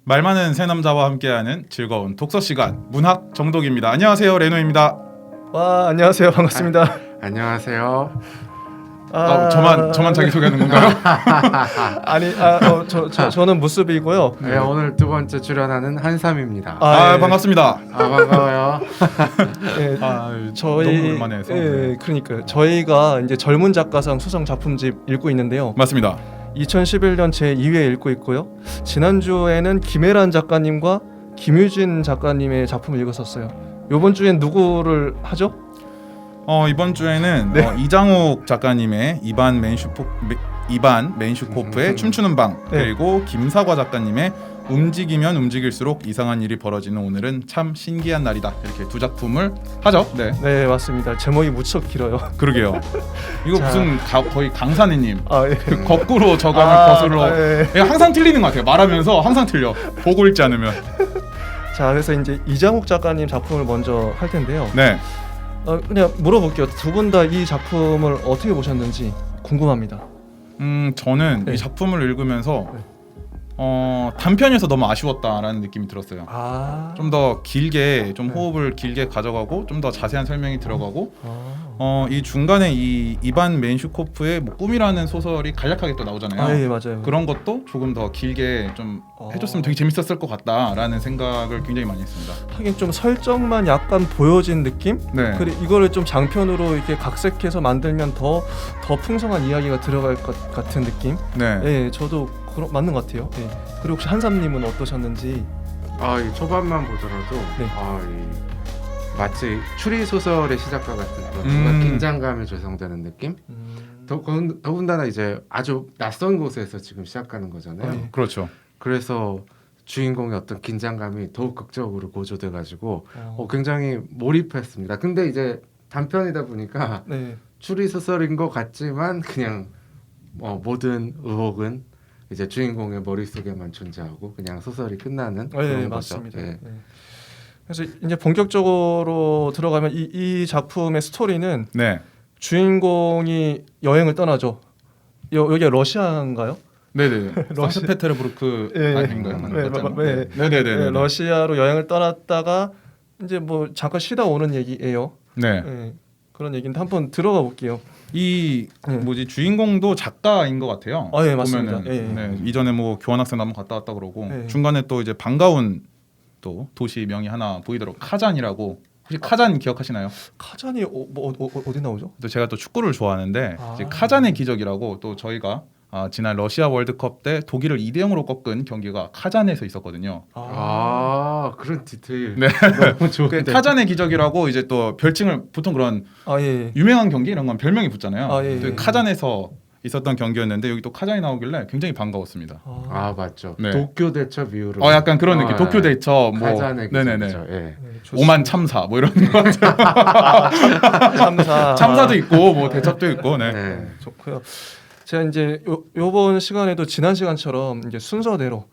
말 많은 새 남자와 함께하는 즐거운 독서 시간 문학 정독입니다. 안녕하세요, 레노입니다. 와, 안녕하세요. 반갑습니다. 안녕하세요. 저만 자기 소개하는 건가요? 아니, 저는 무습이고요. 네, 오늘 두 번째 출연하는 한삼입니다. 예. 반갑습니다. 반가워요. 예, 너무 오랜만에 해서. 예, 그러니까 저희가 이제 젊은 작가상 수상 작품집 읽고 있는데요. 맞습니다. 2011년 제 2회 읽고 있고요. 지난주에는 김혜란 작가님과 김유진 작가님의 작품을 읽었었어요. 이번 주엔 누구를 하죠? 이번 주에는 이장옥 작가님의 이반 맨슈코프의 춤추는 방, 그리고 김사과 작가님의 움직이면 움직일수록 이상한 일이 벌어지는 오늘은 참 신기한 날이다, 이렇게 두 작품을 하죠. 네, 맞습니다. 제목이 무척 길어요. 그러게요. 이거 자. 무슨 거의 강사네님 예. 그 거꾸로 적어는 거슬러. 예. 항상 틀리는 것 같아요. 말하면서 항상 틀려. 보고 읽지 않으면. 자, 그래서 이제 이장옥 작가님 작품을 먼저 할 텐데요. 네. 그냥 물어볼게요. 두 분 다 이 작품을 어떻게 보셨는지 궁금합니다. 저는 네. 이 작품을 읽으면서 네. 단편에서 너무 아쉬웠다라는 느낌이 들었어요. 좀 더 길게, 좀 네. 호흡을 길게 가져가고 좀 더 자세한 설명이 들어가고 아, 이 중간에 이 이반 맨슈코프의 뭐 꿈이라는 소설이 간략하게 또 나오잖아요. 예, 맞아요. 그런 것도 조금 더 길게 좀 해줬으면 되게 재밌었을 것 같다라는 생각을 굉장히 많이 했습니다. 하긴 좀 설정만 약간 보여진 느낌? 네. 그리고 이거를 좀 장편으로 이렇게 각색해서 만들면 더 풍성한 이야기가 들어갈 것 같은 느낌? 네. 예, 저도 맞는 것 같아요. 예. 그리고 혹시 한삼님은 어떠셨는지? 이 초반만 보더라도 네. 마치 추리 소설의 시작과 같은 그런 뭔가 긴장감이 조성되는 느낌? 더군다나 이제 아주 낯선 곳에서 지금 시작하는 거잖아요. 네. 그렇죠. 그래서 주인공의 어떤 긴장감이 더욱 극적으로 고조돼가지고 굉장히 몰입했습니다. 근데 이제 단편이다 보니까 네. 추리 소설인 것 같지만 그냥 모든 의혹은 이제 주인공의 머릿속에만 존재하고 그냥 소설이 끝나는 그런 거죠. 맞습니다. 예. 예. 그래서 이제 본격적으로 들어가면 이 작품의 스토리는 네. 주인공이 여행을 떠나죠. 여기가 러시아인가요? 네네. 산트페테르부르크 아닌가요? 네네네. 러시아로 여행을 떠났다가 이제 뭐 잠깐 쉬다 오는 얘기예요. 네. 예, 그런 얘기인데 한번 들어가 볼게요. 이 주인공도 작가인 것 같아요. 예, 맞습니다. 보면은, 예. 네, 이전에 뭐 교환학생 한번 갔다 왔다 그러고 예. 중간에 또 이제 반가운 또 도시 명이 하나 보이더라고. 카잔이라고. 혹시 카잔 기억하시나요? 카잔이 어디 나오죠? 또 제가 또 축구를 좋아하는데 아. 이제 카잔의 기적이라고 또 저희가 지난 러시아 월드컵 때 독일을 2대0으로 꺾은 경기가 카잔에서 있었거든요. 그런 디테일. 네. 너무 좋은데. 카잔의 기적이라고 이제 또 별칭을 보통 그런 예. 유명한 경기 이런 건 별명이 붙잖아요. 예. 또 카잔에서 있었던 경기였는데 여기 또 카잔이 나오길래 굉장히 반가웠습니다. 맞죠. 네. 도쿄 대첩 이후로. 약간 그런 느낌. 도쿄 대첩, 뭐, 카잔의 네네네. 기적이죠. 예. 오만 참사, 뭐 이런 거 같아요. 참사도 있고, 뭐 대첩도 있고, 네. 네. 좋고요. 제가 이제 요번 시간에도 지난 시간처럼 이제 순서대로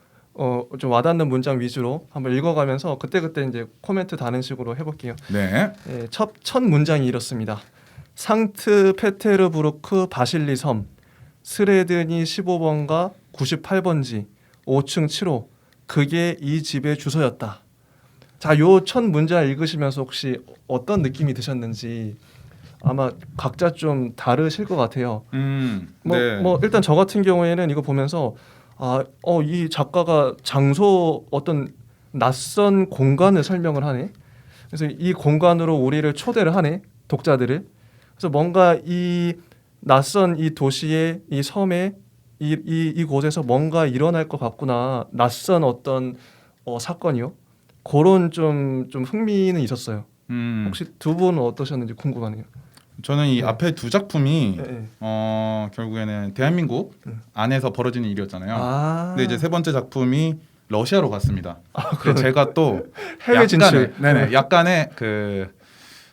좀 와닿는 문장 위주로 한번 읽어가면서 그때 이제 코멘트 다는 식으로 해볼게요. 네. 예, 첫 문장이 이렇습니다. 상트페테르부르크 바실리 섬 스레드니 15번가 98번지 5층 7호 그게 이 집의 주소였다. 자, 요 첫 문장 읽으시면서 혹시 어떤 느낌이 드셨는지 아마 각자 좀 다르실 것 같아요. 네. 뭐 일단 저 같은 경우에는 이거 보면서 이 작가가 장소 어떤 낯선 공간을 설명을 하네. 그래서 이 공간으로 우리를 초대를 하네, 독자들을. 그래서 뭔가 이 낯선 이 도시의 이 섬에 이곳에서 뭔가 일어날 것 같구나. 낯선 어떤 사건이요. 그런 좀 흥미는 있었어요. 혹시 두 분은 어떠셨는지 궁금하네요. 저는 이 앞에 두 작품이 네. 결국에는 대한민국 안에서 벌어지는 일이었잖아요. 근데 이제 세 번째 작품이 러시아로 갔습니다. 근데 제가 또 해외 진출. 약간의 그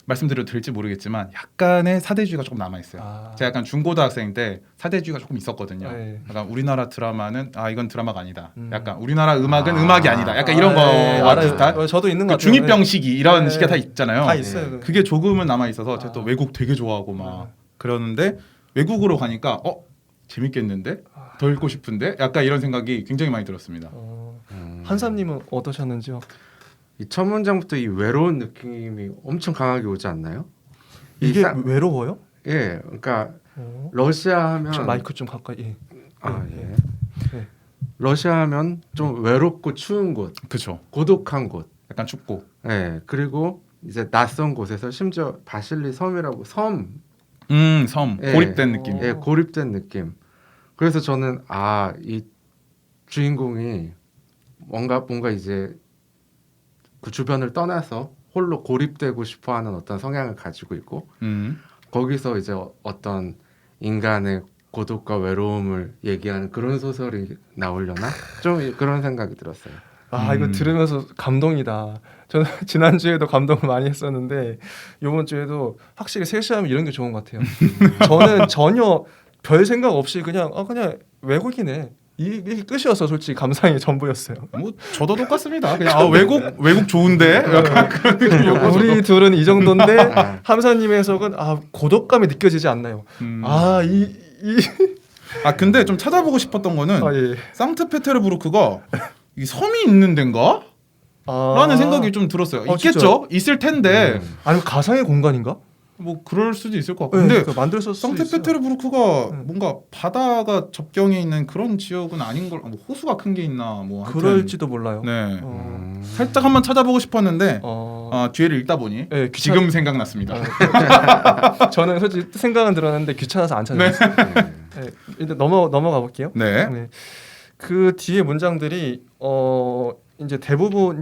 말씀드려도 될지 모르겠지만 약간의 사대주의가 조금 남아 있어요. 제가 약간 중고등학생 때 사대주의가 조금 있었거든요. 약간 우리나라 드라마는 이건 드라마가 아니다. 약간 우리나라 음악은 음악이 아니다. 약간 이런 거와 비슷한. 저도 있는 것 같아요. 중이병식이 이런 식의 다 있잖아요. 다 있어요. 그게 조금은 남아 있어서 제가 또 외국 되게 좋아하고 막 그러는데 외국으로 가니까 재밌겠는데 더 읽고 싶은데 약간 이런 생각이 굉장히 많이 들었습니다. 한삼님은 어떠셨는지요? 이 첫 문장부터 이 외로운 느낌이 엄청 강하게 오지 않나요? 이게 외로워요? 예, 그러니까 러시아 하면 좀 마이크 좀 가까이. 예. 예. 네. 러시아 하면 좀 외롭고 추운 곳, 그렇죠. 고독한 곳. 약간 춥고. 예. 그리고 이제 낯선 곳에서 심지어 바실리 섬이라고 섬. 섬 예. 고립된 느낌. 예, 고립된 느낌. 그래서 저는 이 주인공이 뭔가 이제 그 주변을 떠나서 홀로 고립되고 싶어하는 어떤 성향을 가지고 있고 거기서 이제 어떤 인간의 고독과 외로움을 얘기하는 그런 소설이 나오려나 좀 그런 생각이 들었어요. 이거 들으면서 감동이다. 저는 지난주에도 감동을 많이 했었는데 이번 주에도 확실히 셋이하면 이런 게 좋은 것 같아요. 저는 전혀 별 생각 없이 그냥 외국이네. 이게 끝이었어. 솔직히 감상이 전부였어요. 뭐 저도 똑같습니다. 그냥 외국 좋은데 약간 그런 느낌이었고 우리 둘은 이 정도인데 함사님 해석은 고독감이 느껴지지 않나요? 근데 좀 찾아보고 싶었던 거는 예. 상트페테르부르크가 이 섬이 있는 데인가? 라는 생각이 좀 들었어요. 있겠죠? 진짜? 있을 텐데 아니면 가상의 공간인가? 뭐 그럴 수도 있을 것 같고. 네, 근데 그러니까 만들었을 수도 있어요. 상트페테르부르크가 뭔가 바다가 접경에 있는 그런 지역은 아닌 걸. 뭐 호수가 큰 게 있나 뭐 하여튼. 그럴지도 몰라요. 네. 어. 살짝 한번 찾아보고 싶었는데 어. 뒤에를 읽다 보니 네, 지금 생각났습니다. 저는 솔직히 생각은 들었는데 귀찮아서 안 찾아봤어요. 네, 일단 넘어가 볼게요. 네. 네. 그 뒤에 문장들이 이제 대부분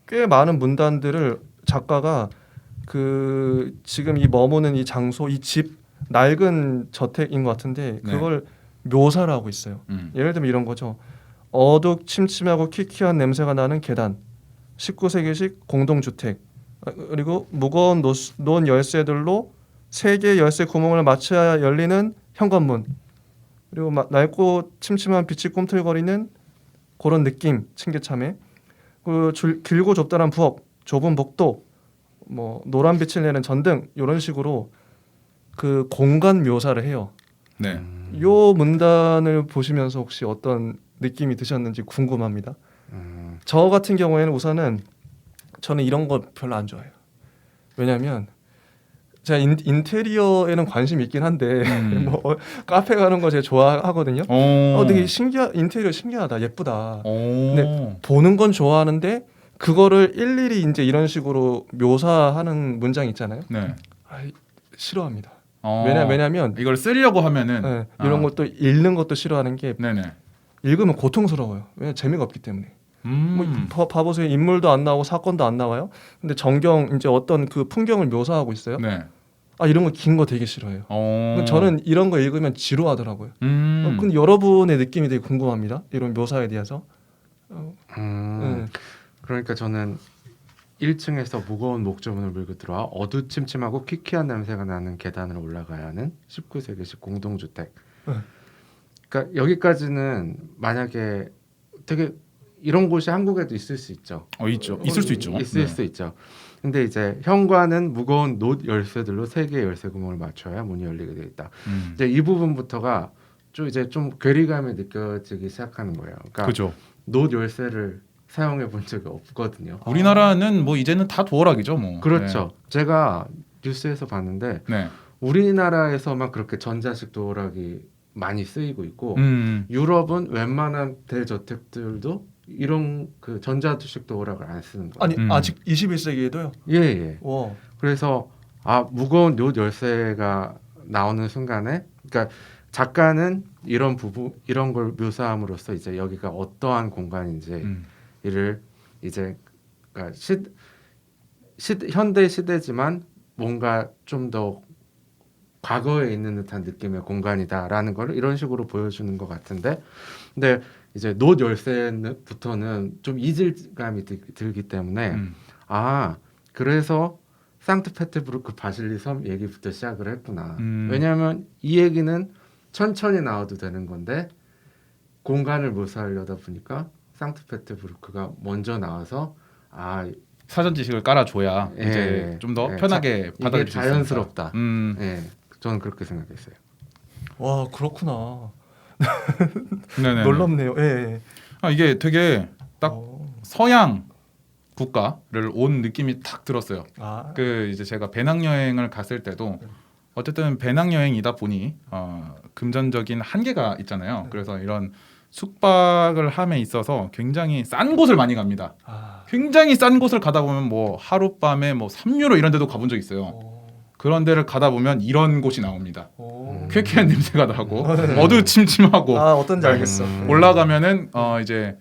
꽤 많은 문단들을 작가가 그 지금 이 머무는 이 장소, 이 집 낡은 저택인 것 같은데 그걸 묘사를 하고 있어요. 예를 들면 이런 거죠. 어둑침침하고 키키한 냄새가 나는 계단, 19세기식 공동주택, 그리고 무거운 논 열쇠들로 3개의 열쇠 구멍을 맞춰야 열리는 현관문, 그리고 낡고 침침한 빛이 꿈틀거리는 그런 느낌, 층계참에 길고 좁다란 부엌, 좁은 복도, 뭐 노란 빛을 내는 전등 이런 식으로 그 공간 묘사를 해요. 네. 요 문단을 보시면서 혹시 어떤 느낌이 드셨는지 궁금합니다. 저 같은 경우에는 우선은 저는 이런 거 별로 안 좋아해요. 왜냐하면 제가 인테리어에는 관심이 있긴 한데 뭐 카페 가는 거 제가 좋아하거든요. 되게 인테리어 신기하다, 예쁘다. 근데 보는 건 좋아하는데 그거를 일일이 이제 이런 식으로 묘사하는 문장 있잖아요. 네. 싫어합니다. 왜냐면 왜냐면 이걸 쓰려고 하면은 이런 것도 읽는 것도 싫어하는 게 네네. 읽으면 고통스러워요. 왜냐면 재미가 없기 때문에. 뭐 봐보세요. 인물도 안 나오고 사건도 안 나와요. 근데 전경 이제 어떤 그 풍경을 묘사하고 있어요. 네. 이런 거 긴 거 되게 싫어해요. 저는 이런 거 읽으면 지루하더라고요. 근데 여러분의 느낌이 되게 궁금합니다. 이런 묘사에 대해서. 그러니까 저는 1층에서 무거운 목조문을 물고 들어와 어두침침하고 퀴퀴한 냄새가 나는 계단을 올라가야 하는 19세기식 공동주택. 그러니까 여기까지는 만약에 되게 이런 곳이 한국에도 있을 수 있죠. 있죠. 있을 수 있죠. 있을 수 있죠. 근데 이제 현관은 무거운 노트 열쇠들로 3개의 열쇠 구멍을 맞춰야 문이 열리게 되어 있다. 이제 이 부분부터가 좀 괴리감이 느껴지기 시작하는 거예요. 그러니까 그죠. 노트 열쇠를 사용해 본 적이 없거든요. 우리나라는 뭐 이제는 다 도어락이죠, 뭐. 그렇죠. 제가 뉴스에서 봤는데 네. 우리나라에서만 그렇게 전자식 도어락이 많이 쓰이고 있고 유럽은 웬만한 대저택들도 이런 그 전자식 도어락을 안 쓰는 거예요. 아니 아직 21세기에도요? 예. 와. 그래서 무거운 노트 열쇠가 나오는 순간에, 그러니까 작가는 이런 걸 묘사함으로써 이제 여기가 어떠한 공간인지 이를 이제 그러니까 현대 시대지만 뭔가 좀 더 과거에 있는 듯한 느낌의 공간이다라는 걸 이런 식으로 보여주는 것 같은데, 근데 이제 노트 열쇠부터는 좀 이질감이 들기 때문에 그래서 상트페테르부르크 바실리 섬 얘기부터 시작을 했구나. 왜냐하면 이 얘기는 천천히 나와도 되는 건데 공간을 묘사하려다 보니까 상트페테르부르크가 먼저 나와서 사전 지식을 깔아줘야 이제 좀 더 편하게 받아들일 수 있으니까. 자연스럽다. 저는 그렇게 생각했어요. 와 그렇구나. 네네. 놀랍네요. 예. 예. 이게 되게 딱 어. 서양 국가를 온 느낌이 탁 들었어요. 아. 그 이제 제가 배낭여행을 갔을 때도 어쨌든 배낭여행이다 보니 금전적인 한계가 있잖아요. 그래서 이런 숙박을 함에 있어서 굉장히 싼 곳을 많이 갑니다. 아. 굉장히 싼 곳을 가다 보면 뭐 하룻밤에 뭐 3유로 이런 데도 가본 적 있어요. 오. 그런 데를 가다 보면 이런 곳이 나옵니다. 오. 쾌쾌한 냄새가 나고 어두침침하고 아 어떤지 알겠어. 올라가면은 이제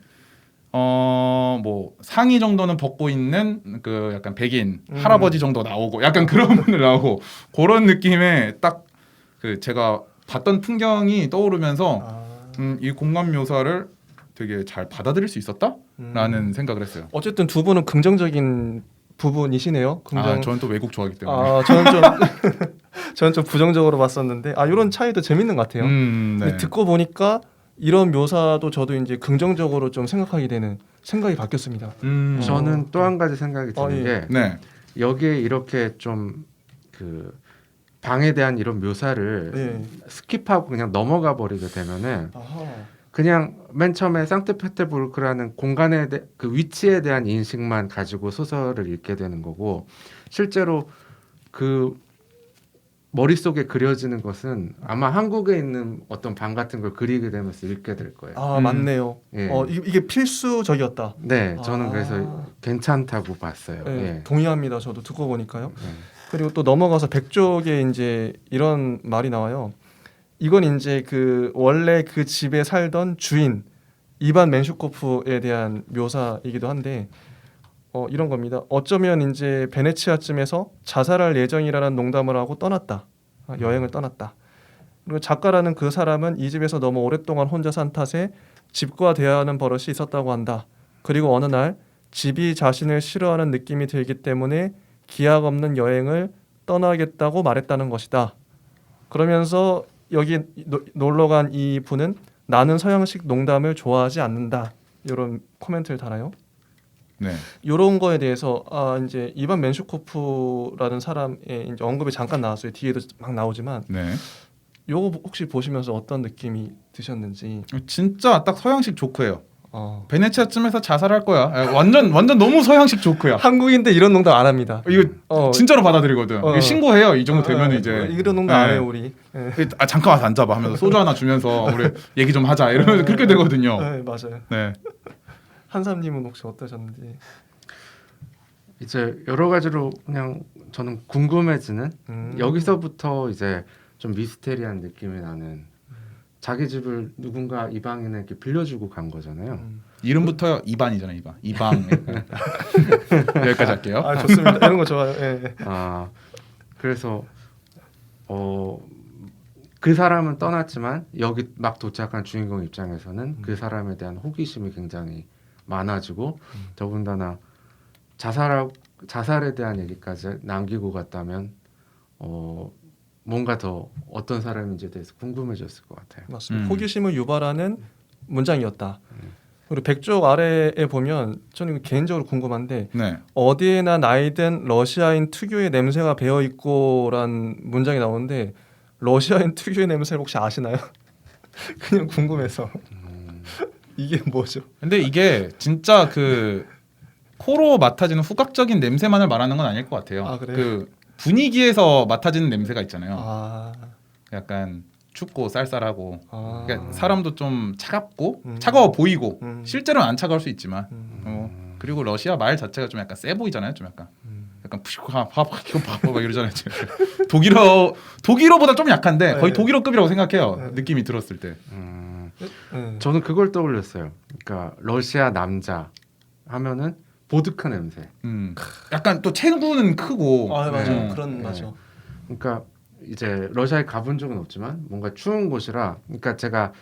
뭐 상의 정도는 벗고 있는 그 약간 백인 할아버지 정도 나오고 약간 그런 분들 나오고 그런 느낌의 딱 그 제가 봤던 풍경이 떠오르면서 아. 이 공간 묘사를 되게 잘 받아들일 수 있었다라는 생각을 했어요. 어쨌든 두 분은 긍정적인 부분이시네요. 긍정. 저는 또 외국 좋아하기 때문에. 저는 좀 저는 좀 부정적으로 봤었는데 이런 차이도 재밌는 것 같아요. 근데 네. 듣고 보니까 이런 묘사도 저도 이제 긍정적으로 좀 생각하게 되는 생각이 바뀌었습니다. 저는 또 한 가지 생각이 드는 예. 게 네. 여기에 이렇게 좀 그 방에 대한 이런 묘사를 예. 스킵하고 그냥 넘어가 버리게 되면은 아하. 그냥 맨 처음에 상트페테부르크라는 공간에 그 위치에 대한 인식만 가지고 소설을 읽게 되는 거고 실제로 그 머릿속에 그려지는 것은 아마 한국에 있는 어떤 방 같은 걸 그리게 되면서 읽게 될 거예요. 아 맞네요. 예. 이게 필수적이었다. 네, 저는 아. 그래서 괜찮다고 봤어요. 예, 예. 동의합니다. 저도 듣고 보니까요. 예. 그리고 또 넘어가서 백족에 이제 이런 말이 나와요. 이건 이제 그 원래 그 집에 살던 주인 이반 멘슈코프에 대한 묘사이기도 한데 이런 겁니다. 어쩌면 이제 베네치아쯤에서 자살할 예정이라는 농담을 하고 떠났다. 여행을 떠났다. 그리고 작가라는 그 사람은 이 집에서 너무 오랫동안 혼자 산 탓에 집과 대화하는 버릇이 있었다고 한다. 그리고 어느 날 집이 자신을 싫어하는 느낌이 들기 때문에 기약 없는 여행을 떠나겠다고 말했다는 것이다. 그러면서 여기 놀러 간 이 분은 나는 서양식 농담을 좋아하지 않는다. 이런 코멘트를 달아요. 네. 이런 거에 대해서 이제 이반 멘슈코프라는 사람의 이제 언급이 잠깐 나왔어요. 뒤에도 막 나오지만 네. 요거 혹시 보시면서 어떤 느낌이 드셨는지. 진짜 딱 서양식 조크예요. 어. 베네치아쯤에서 자살할 거야. 완전 너무 서양식 조크야. 한국인데 이런 농담 안 합니다. 이거 진짜로 받아들이거든. 이거 신고해요. 이 정도 되면 이제 이런 농담 안 해요 우리. 잠깐 와서 앉아봐 하면서 소주 하나 주면서 우리 얘기 좀 하자 이러면서 그렇게 되거든요. 네 맞아요. 네. 한삼님은 혹시 어떠셨는지. 이제 여러 가지로 그냥 저는 궁금해지는 여기서부터 이제 좀 미스테리한 느낌이 나는 자기 집을 누군가 이방인에게 빌려주고 간 거잖아요. 이름부터 이반이잖아요. 이방. 여기까지 할게요. 좋습니다. 이런 거 좋아요. 예. 그래서 그 사람은 떠났지만 여기 막 도착한 주인공 입장에서는 그 사람에 대한 호기심이 굉장히 많아지고 더군다나 자살에 대한 얘기까지 남기고 갔다면 뭔가 더 어떤 사람인지에 대해서 궁금해졌을 것 같아요. 맞습니다. 호기심을 유발하는 문장이었다. 그리고 백족 아래에 보면 저는 개인적으로 궁금한데 네. 어디에나 나이든 러시아인 특유의 냄새가 배어 있고란 문장이 나오는데 러시아인 특유의 냄새를 혹시 아시나요? 그냥 궁금해서. 이게 뭐죠? 근데 이게 진짜 그 코로 맡아지는 후각적인 냄새만을 말하는 건 아닐 것 같아요. 아, 그래요? 그 분위기에서 맡아지는 냄새가 있잖아요. 아, 약간 춥고 쌀쌀하고 아. 그러니까 사람도 좀 차갑고 음. 차가워 보이고 음. 실제로는 안 차가울 수 있지만 그리고 러시아 말 자체가 좀 약간 세 보이잖아요. 좀 약간 푸시고 이러잖아요. 독일어보다 좀 약한데 거의 네. 독일어급이라고 생각해요. 느낌이 들었을 때. 저는 그걸 떠올렸어요. 그러니까 러시아 남자 하면은 보드카 냄새. 약간 또 체구는 크고. 맞아. 네. 그런 네. 맞아. 그러니까 이제 러시아에 가본 적은 없지만 뭔가 추운 곳이라 그러니까 제가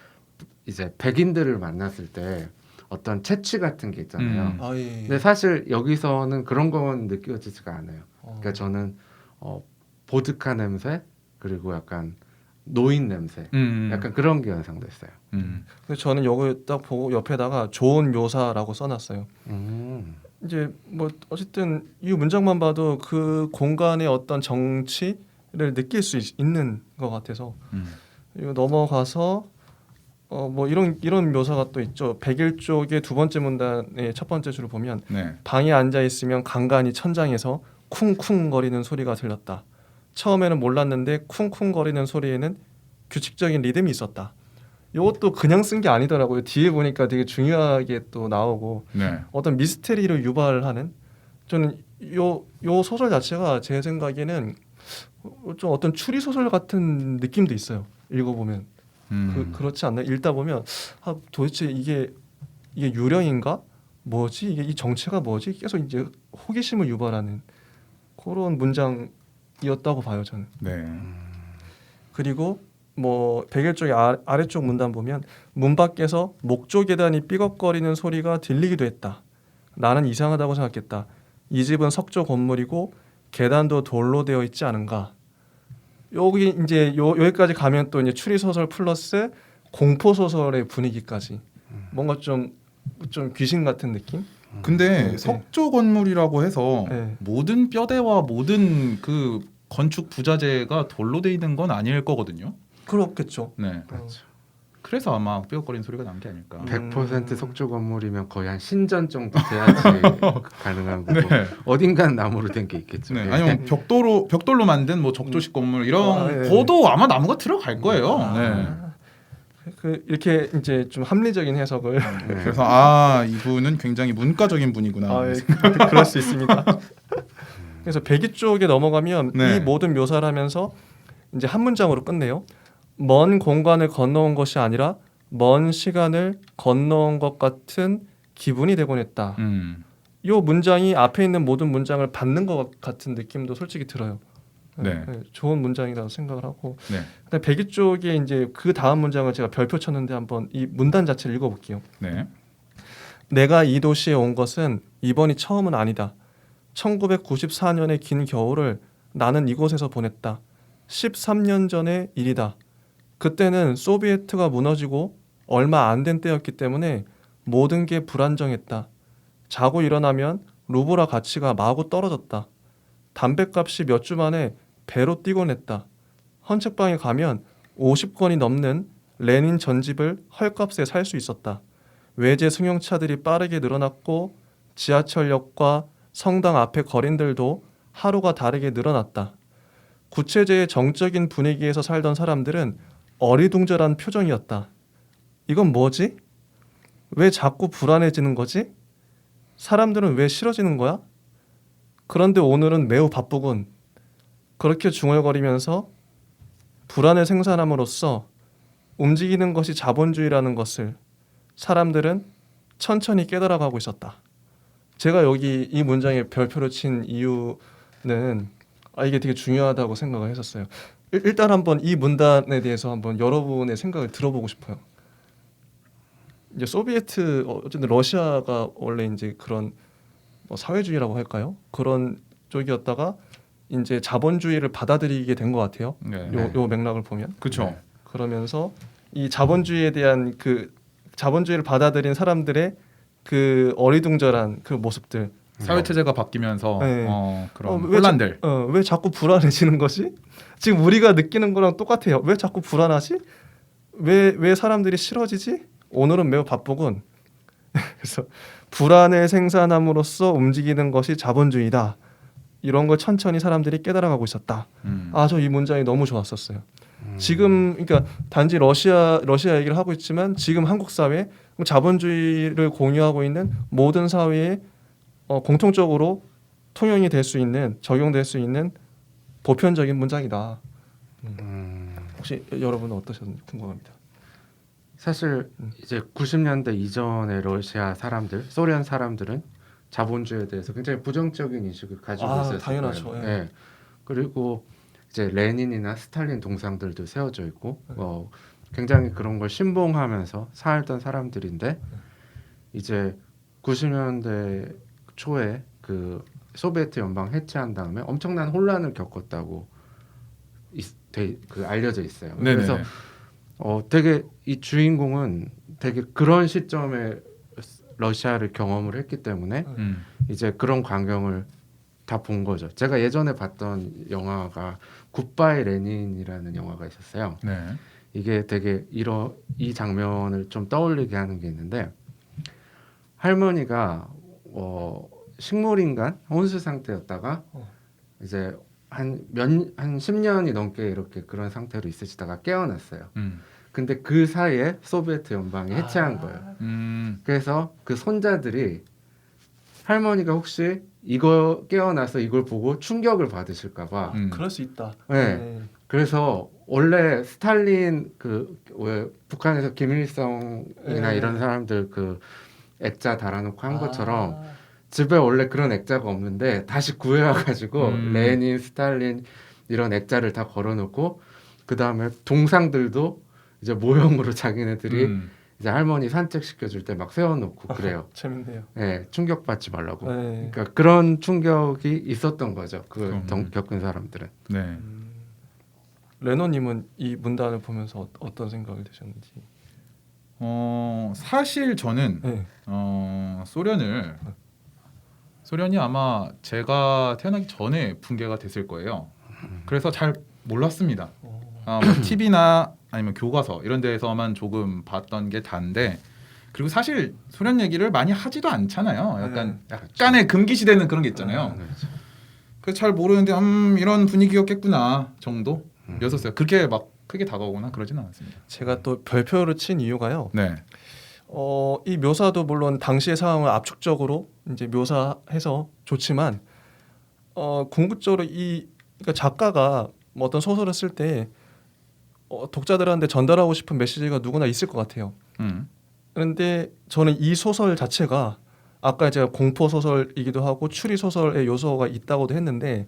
이제 백인들을 만났을 때 어떤 채취 같은 게 있잖아요. 예. 근데 사실 여기서는 그런 건 느껴지지가 않아요. 그러니까 저는 보드카 냄새 그리고 약간 노인 냄새 약간 그런 게 연상됐어요. 그래서 저는 여기 딱 보고 옆에다가 좋은 묘사라고 써놨어요. 이제 뭐 어쨌든 이 문장만 봐도 그 공간의 어떤 정치를 느낄 수 있는 것 같아서 이거 넘어가서 뭐 이런 묘사가 또 있죠. 101쪽의 두 번째 문단의 첫 번째 줄을 보면 네. 방에 앉아 있으면 간간이 천장에서 쿵쿵거리는 소리가 들렸다. 처음에는 몰랐는데 쿵쿵거리는 소리에는 규칙적인 리듬이 있었다. 이것도 그냥 쓴 게 아니더라고요. 뒤에 보니까 되게 중요하게 또 나오고 네. 어떤 미스테리를 유발하는 저는 요 소설 자체가 제 생각에는 좀 어떤 추리 소설 같은 느낌도 있어요. 읽어보면 그렇지 않나요? 읽다 보면 도대체 이게 유령인가? 뭐지? 이게 이 정체가 뭐지? 계속 이제 호기심을 유발하는 그런 문장이었다고 봐요 저는. 네. 그리고 뭐 101쪽의 아래쪽 문단 보면 문 밖에서 목조 계단이 삐걱거리는 소리가 들리기도 했다. 나는 이상하다고 생각했다. 이 집은 석조 건물이고 계단도 돌로 되어 있지 않은가. 여기 이제 여기까지 가면 또 이제 추리 소설 플러스 공포 소설의 분위기까지 뭔가 좀 귀신 같은 느낌? 근데 네. 석조 건물이라고 해서 네. 모든 뼈대와 모든 그 건축 부자재가 돌로 돼 있는 건 아닐 거거든요. 그렇겠죠. 네. 그렇죠. 그래서 아마 삐걱거리는 소리가 난 게 아닐까. 100% 석조 건물이면 거의 한 신전 정도 돼야지 가능한 거고 네. 어딘가는 나무로 된 게 있겠죠. 네. 예. 아니면 벽돌로 만든 뭐 적조식 건물 이런 네. 거도 아마 나무가 들어갈 거예요. 네. 이렇게 이제 좀 합리적인 해석을 네. 그래서 이분은 굉장히 문과적인 분이구나. 그럴 수 있습니다. 그래서 102쪽에 넘어가면 네. 이 모든 묘사를 하면서 이제 한 문장으로 끝내요. 먼 공간을 건너온 것이 아니라 먼 시간을 건너온 것 같은 기분이 되곤 했다. 이 문장이 앞에 있는 모든 문장을 받는 것 같은 느낌도 솔직히 들어요. 네. 좋은 문장이라고 생각을 하고. 네. 근데 102쪽에 이제 그 다음 문장을 제가 별표 쳤는데 한번 이 문단 자체를 읽어볼게요. 네. 내가 이 도시에 온 것은 이번이 처음은 아니다. 1994년의 긴 겨울을 나는 이곳에서 보냈다. 13년 전의 일이다. 그때는 소비에트가 무너지고 얼마 안 된 때였기 때문에 모든 게 불안정했다. 자고 일어나면 루브라 가치가 마구 떨어졌다. 담뱃값이 몇 주 만에 배로 뛰곤 했다. 헌책방에 가면 50권이 넘는 레닌 전집을 헐값에 살 수 있었다. 외제 승용차들이 빠르게 늘어났고 지하철역과 성당 앞의 거린들도 하루가 다르게 늘어났다. 구체제의 정적인 분위기에서 살던 사람들은 어리둥절한 표정이었다. 이건 뭐지? 왜 자꾸 불안해지는 거지? 사람들은 왜 싫어지는 거야? 그런데 오늘은 매우 바쁘군. 그렇게 중얼거리면서 불안을 생산함으로써 움직이는 것이 자본주의라는 것을 사람들은 천천히 깨달아가고 있었다. 제가 여기 이 문장에 별표를 친 이유는 이게 되게 중요하다고 생각을 했었어요. 일단 한번 이 문단에 대해서 한번 여러분의 생각을 들어보고 싶어요. 이제 소비에트 어쨌든 러시아가 원래 이제 그런 뭐 사회주의라고 할까요? 그런 쪽이었다가 이제 자본주의를 받아들이게 된 것 같아요. 네. 요 맥락을 보면. 그렇죠. 네. 그러면서 이 자본주의에 대한 그 자본주의를 받아들인 사람들의 그 어리둥절한 그 모습들. 사회 체제가 바뀌면서 네. 그런 왜 혼란들. 왜 자꾸 불안해지는 것이? 지금 우리가 느끼는 거랑 똑같아요. 왜 자꾸 불안하지? 왜 사람들이 싫어지지? 오늘은 매우 바쁘군. 그래서 불안을 생산함으로써 움직이는 것이 자본주의다. 이런 걸 천천히 사람들이 깨달아가고 있었다. 저 이 문장이 너무 좋았었어요. 지금 그러니까 단지 러시아 얘기를 하고 있지만 지금 한국 사회 자본주의를 공유하고 있는 모든 사회에 공통적으로 통용이 될 수 있는 적용될 수 있는 보편적인 문장이다. 혹시 여러분은 어떠셨는지 궁금합니다. 사실 이제 90년대 이전의 러시아 사람들, 소련 사람들은 자본주의에 대해서 굉장히 부정적인 인식을 가지고 있었어요. 당연하죠. 예. 네. 그리고 이제 레닌이나 스탈린 동상들도 세워져 있고 굉장히 그런 걸 신봉하면서 살던 사람들인데 이제 90년대 초에 그 소비에트 연방 해체한 다음에 엄청난 혼란을 겪었다고 알려져 있어요. 네네네. 그래서 되게 이 주인공은 되게 그런 시점에 러시아를 경험을 했기 때문에 이제 그런 광경을 다 본 거죠. 제가 예전에 봤던 영화가 굿바이 레닌이라는 영화가 있었어요. 네. 이게 되게 이 장면을 좀 떠올리게 하는 게 있는데 할머니가 식물인간 혼수 상태였다가 이제 한 10년이 넘게 이렇게 그런 상태로 있으시다가 깨어났어요. 근데 그 사이에 소비에트 연방이 해체한 거예요. 그래서 그 손자들이 할머니가 혹시 이거 깨어나서 이걸 보고 충격을 받으실까봐 그럴 수 있다. 네. 그래서 원래 스탈린 왜 북한에서 김일성이나 네. 이런 사람들 그 액자 달아놓고 한 것처럼 집에 원래 그런 액자가 없는데 다시 구해와가지고 레닌, 스탈린 이런 액자를 다 걸어놓고 그 다음에 동상들도 이제 모형으로 자기네들이 이제 할머니 산책 시켜줄 때 막 세워놓고 그래요. 재밌네요. 네, 충격받지 말라고. 네. 그러니까 그런 충격이 있었던 거죠. 겪은 사람들은. 네. 레노님은 이 문단을 보면서 어떤 생각이 드셨는지. 사실 저는 네. 소련이 아마 제가 태어나기 전에 붕괴가 됐을 거예요. 그래서 잘 몰랐습니다. 뭐 TV나 아니면 교과서 이런 데에서만 조금 봤던 게 다인데 그리고 사실 소련 얘기를 많이 하지도 않잖아요. 약간의 금기시되는 그런 게 있잖아요. 그래서 잘 모르는데 이런 분위기였겠구나 정도였었어요. 그렇게 막 크게 다가오거나 그러지는 않았습니다. 제가 또 별표를 친 이유가요. 네. 이 묘사도 물론 당시의 상황을 압축적으로 이제 묘사해서 좋지만 궁극적으로 그러니까 작가가 뭐 어떤 소설을 쓸 때 독자들한테 전달하고 싶은 메시지가 누구나 있을 것 같아요. 그런데 저는 이 소설 자체가 아까 제가 공포 소설이기도 하고 추리 소설의 요소가 있다고도 했는데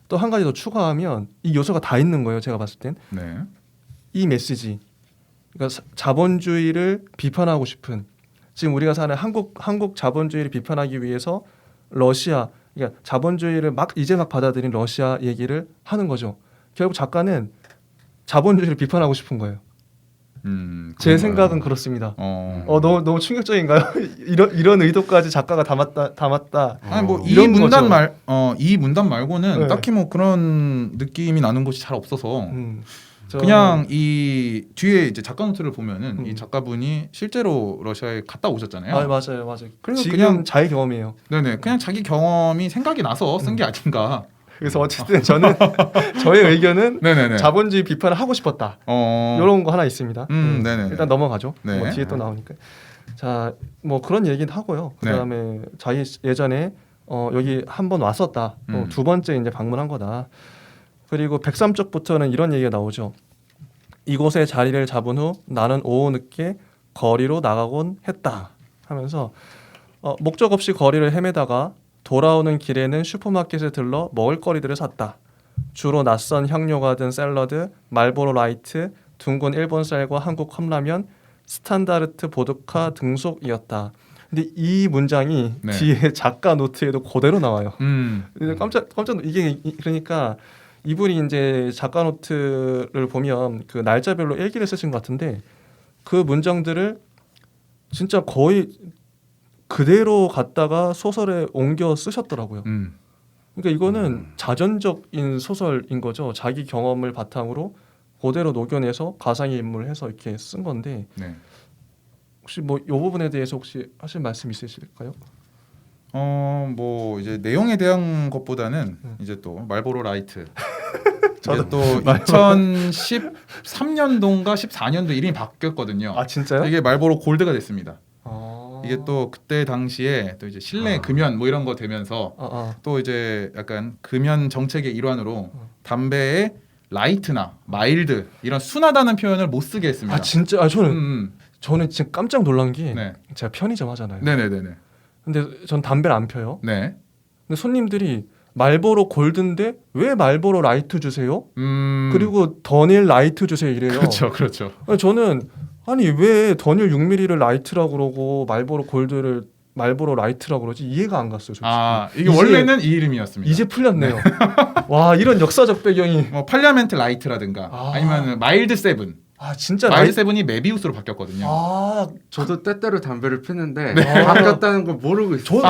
또 한 가지 더 추가하면 이 요소가 다 있는 거예요. 제가 봤을 땐. 네. 이 메시지, 그러니까 자본주의를 비판하고 싶은 지금 우리가 사는 한국 자본주의를 비판하기 위해서 러시아, 그러니까 자본주의를 이제 막 받아들인 러시아 얘기를 하는 거죠. 결국 작가는 자본주의를 비판하고 싶은 거예요. 제 생각은 그렇습니다. 너무 충격적인가요? 이런 의도까지 작가가 담았다. 아니 뭐 이런 이 문단 말고는 네. 딱히 뭐 그런 느낌이 나는 곳이 잘 없어서 저는- 그냥 이 뒤에 이제 작가 노트를 보면은 이 작가분이 실제로 러시아에 갔다 오셨잖아요. 맞아요. 그래서 지금 그냥 자기 경험이에요. 네네 그냥 자기 경험이 생각이 나서 쓴 게 아닌가. 그래서 어쨌든 저는 저의 의견은 네네네. 자본주의 비판을 하고 싶었다. 이런 거 하나 있습니다. 네네네. 일단 넘어가죠. 네. 뭐 뒤에 또 나오니까. 자, 뭐 그런 얘기는 하고요. 그다음에 자기 예전에 여기 한 번 왔었다. 두 번째 이제 방문한 거다. 그리고 103쪽부터는 이런 얘기가 나오죠. 이곳에 자리를 잡은 후 나는 오후 늦게 거리로 나가곤 했다 하면서 목적 없이 거리를 헤매다가 돌아오는 길에는 슈퍼마켓에 들러 먹을거리들을 샀다. 주로 낯선 향료가 든 샐러드, 말보로 라이트, 둥근 일본 쌀과 한국 컵라면, 스탄다르트 보드카 등속이었다. 근데 이 문장이 뒤에 작가 노트에도 그대로 나와요. 깜짝 이게 그러니까 이분이 이제 작가 노트를 보면 그 날짜별로 일기를 쓰신 것 같은데 그 문장들을 진짜 거의 그대로 갖다가 소설에 옮겨 쓰셨더라고요. 그러니까 이거는 자전적인 소설인 거죠. 자기 경험을 바탕으로 그대로 녹여내서 가상의 인물을 해서 이렇게 쓴 건데 혹시 뭐 이 부분에 대해서 혹시 하실 말씀 있으실까요? 뭐 이제 내용에 대한 것보다는 이제 또 말보로 라이트 이제 또 2013년도인가 14년도 이름이 바뀌었거든요. 아 진짜요? 이게 말보로 골드가 됐습니다. 이게 또 그때 당시에 또 이제 실내 금연 뭐 이런 거 되면서 또 이제 약간 금연 정책의 일환으로 담배에 라이트나 마일드 이런 순하다는 표현을 못 쓰게 했습니다. 아 진짜? 저는 진짜 깜짝 놀란 게 제가 편의점 하잖아요. 네네네네. 근데 전 담배를 안 펴요. 네. 근데 손님들이 말보로 골드인데 왜 말보로 라이트 주세요? 그리고 더닐 라이트 주세요 이래요. 그렇죠. 저는 아니 왜 더닐 6mm를 라이트라고 그러고 말보로 골드를 말보로 라이트라고 그러지 이해가 안 갔어요. 솔직히. 이게 원래는 이 이름이었습니다. 이제 풀렸네요. 와 이런 역사적 배경이 뭐 팔리아멘트 라이트라든가 아니면 마일드 세븐 아 진짜 마일 세븐이 메비우스로 바뀌었거든요. 아 저도 때때로 담배를 피는데 네. 바뀌었다는 걸 모르고 있어요.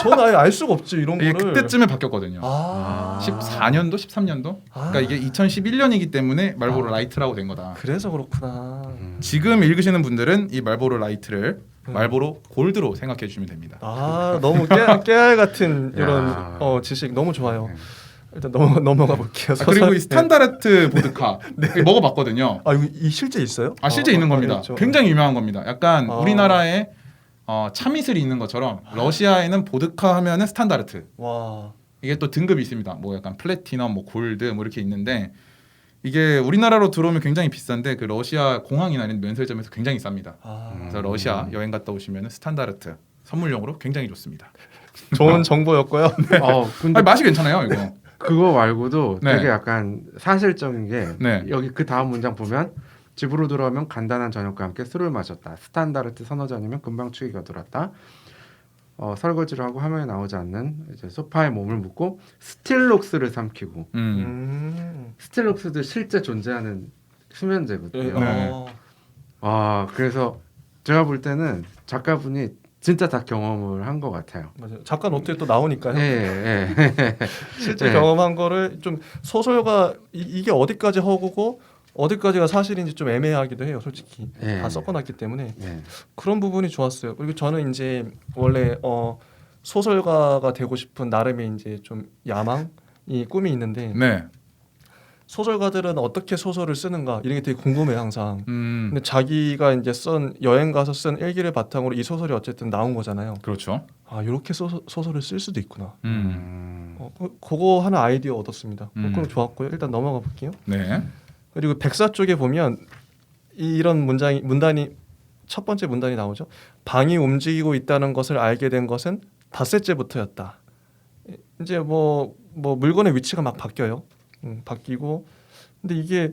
저는 아예 알 수가 없지 이런 이게 거를. 그때쯤에 바뀌었거든요. 아 14년도, 13년도. 아. 그러니까 이게 2011년이기 때문에 말보로 아. 라이트라고 된 거다. 그래서 그렇구나. 지금 읽으시는 분들은 이 말보로 라이트를 음. 말보로 골드로 생각해 주시면 됩니다. 아 너무 깨알 같은 이런 야. 지식 너무 좋아요. 일단 넘어가 볼게요. 그리고 이 네. 스탄다르트 보드카 먹어봤거든요. 아 이거 이 실제 있어요? 실제 있는 겁니다. 있죠. 굉장히 유명한 겁니다. 약간 아. 우리나라에 참이슬이 있는 것처럼 러시아에는 보드카 하면은 스탄다르트. 와. 이게 또 등급이 있습니다. 뭐 약간 플래티넘, 뭐 골드, 뭐 이렇게 있는데 이게 우리나라로 들어오면 굉장히 비싼데 그 러시아 공항이나 이런 면세점에서 굉장히 쌉니다. 아. 그래서 러시아 여행 갔다 오시면은 스탄다르트 선물용으로 굉장히 좋습니다. 좋은 정보였고요. 근데 맛이 괜찮아요, 이거. 그거 말고도 네. 되게 약간 사실적인 게 네. 여기 그 다음 문장 보면 집으로 돌아오면 간단한 저녁과 함께 술을 마셨다. 스탄다르트 서너 잔이면 금방 추위가 돌았다. 설거지를 하고 화면에 나오지 않는 이제 소파에 몸을 묻고 스틸록스를 삼키고 스틸록스도 실제 존재하는 수면제거든요. 네. 그래서 제가 볼 때는 작가분이 진짜 다 경험을 한 것 같아요. 맞아요. 작가는 어떻게 또 나오니까요. 예. 실제 네. 경험한 거를 좀 소설가 이게 어디까지 허구고 어디까지가 사실인지 좀 애매하기도 해요. 솔직히 예. 다 섞어놨기 때문에 예. 그런 부분이 좋았어요. 그리고 저는 이제 원래 소설가가 되고 싶은 나름의 이제 좀 야망이 꿈이 있는데 네. 소설가들은 어떻게 소설을 쓰는가 이런 게 되게 궁금해 항상. 음. 근데 자기가 이제 쓴 여행 가서 쓴 일기를 바탕으로 이 소설이 어쨌든 나온 거잖아요. 그렇죠. 아 이렇게 소설을 쓸 수도 있구나. 그거 하나 아이디어 얻었습니다. 그럼 좋았고요. 일단 넘어가 볼게요. 네. 그리고 백사 쪽에 보면 이런 문단이 첫 번째 문단이 나오죠. 방이 움직이고 있다는 것을 알게 된 것은 닷새째부터였다. 이제 뭐 물건의 위치가 막 바뀌어요. 바뀌고 근데 이게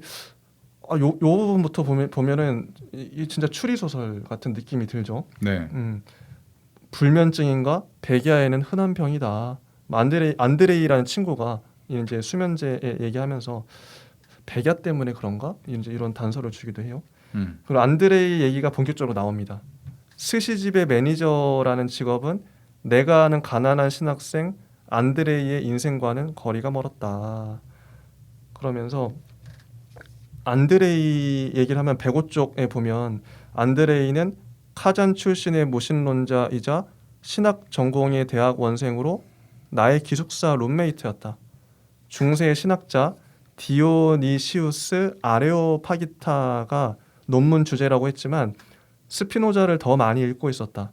요 부분부터 보면은 이게 진짜 추리 소설 같은 느낌이 들죠. 네. 불면증인가 백야에는 흔한 병이다. 안드레이라는 친구가 이제 수면제 얘기하면서 백야 때문에 그런가 이제 이런 단서를 주기도 해요. 그리고 안드레이 얘기가 본격적으로 나옵니다. 스시집의 매니저라는 직업은 내가 아는 가난한 신학생 안드레이의 인생과는 거리가 멀었다. 그러면서 안드레이 얘기를 하면 105쪽에 보면 안드레이는 카잔 출신의 무신론자이자 신학 전공의 대학 원생으로 나의 기숙사 룸메이트였다. 중세의 신학자 디오니시우스 아레오파기타가 논문 주제라고 했지만 스피노자를 더 많이 읽고 있었다.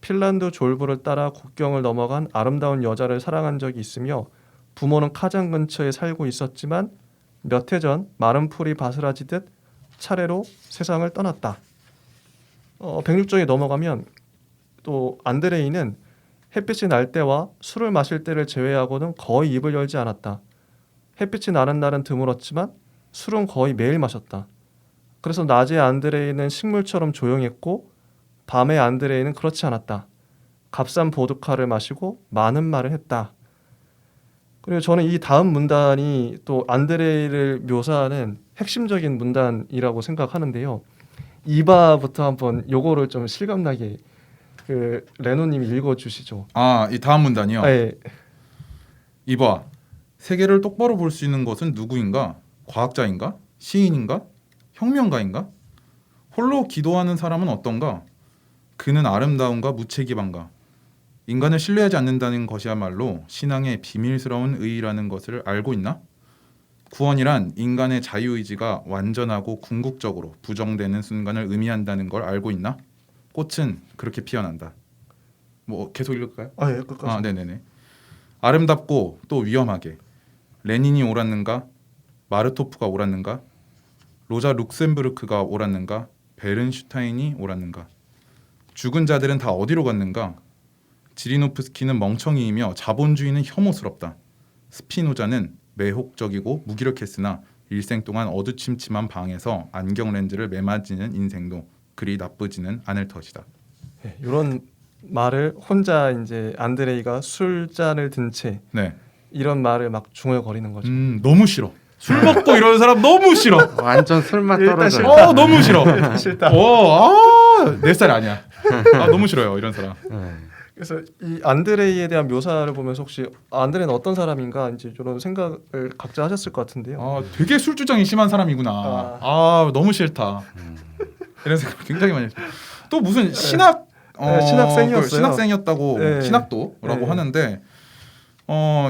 핀란드 졸부를 따라 국경을 넘어간 아름다운 여자를 사랑한 적이 있으며 부모는 카잔 근처에 살고 있었지만 몇 해 전 마른 풀이 바스라지듯 차례로 세상을 떠났다. 106쪽에 넘어가면 또 안드레이는 햇빛이 날 때와 술을 마실 때를 제외하고는 거의 입을 열지 않았다. 햇빛이 나는 날은 드물었지만 술은 거의 매일 마셨다. 그래서 낮에 안드레이는 식물처럼 조용했고 밤에 안드레이는 그렇지 않았다. 값싼 보드카를 마시고 많은 말을 했다. 그리고 저는 이 다음 문단이 또 안드레이를 묘사하는 핵심적인 문단이라고 생각하는데요. 이바부터 한번 요거를 좀 실감나게 그 레노님이 읽어주시죠. 이 다음 문단이요. 네. 이봐. 세계를 똑바로 볼 수 있는 것은 누구인가? 과학자인가? 시인인가? 혁명가인가? 홀로 기도하는 사람은 어떤가? 그는 아름다운가 무책임한가? 인간을 신뢰하지 않는다는 것이야말로 신앙의 비밀스러운 의의라는 것을 알고 있나? 구원이란 인간의 자유의지가 완전하고 궁극적으로 부정되는 순간을 의미한다는 걸 알고 있나? 꽃은 그렇게 피어난다. 뭐 계속 읽을까요? 예, 끝까지. 네네네. 아름답고 또 위험하게. 레닌이 옳았는가? 마르토프가 옳았는가? 로자 룩셈부르크가 옳았는가? 베른슈타인이 옳았는가? 죽은 자들은 다 어디로 갔는가? 지리노프스키는 멍청이이며 자본주의는 혐오스럽다. 스피노자는 매혹적이고 무기력했으나 일생 동안 어두침침한 방에서 안경 렌즈를 매맞이는 인생도 그리 나쁘지는 않을 터이다. 네, 이런 말을 혼자 이제 안드레이가 술잔을 든 채 네. 이런 말을 막 중얼거리는 거죠. 너무 싫어. 술 먹고 이러는 사람 너무 싫어. 완전 술맛 일단 떨어져. 싫다. 너무 싫어. 싫다. 내 스타일 아니야. 너무 싫어요 이런 사람. 네. 그래서 이 안드레이에 대한 묘사를 보면서 혹시 안드레이는 어떤 사람인가 이제 이런 생각을 각자 하셨을 것 같은데요. 되게 술주정이 심한 사람이구나. 너무 싫다. 이런 생각 굉장히 많이 했어요. 또 무슨 신학 신학생이었어요. 신학생이었다고 네. 신학도라고 네. 하는데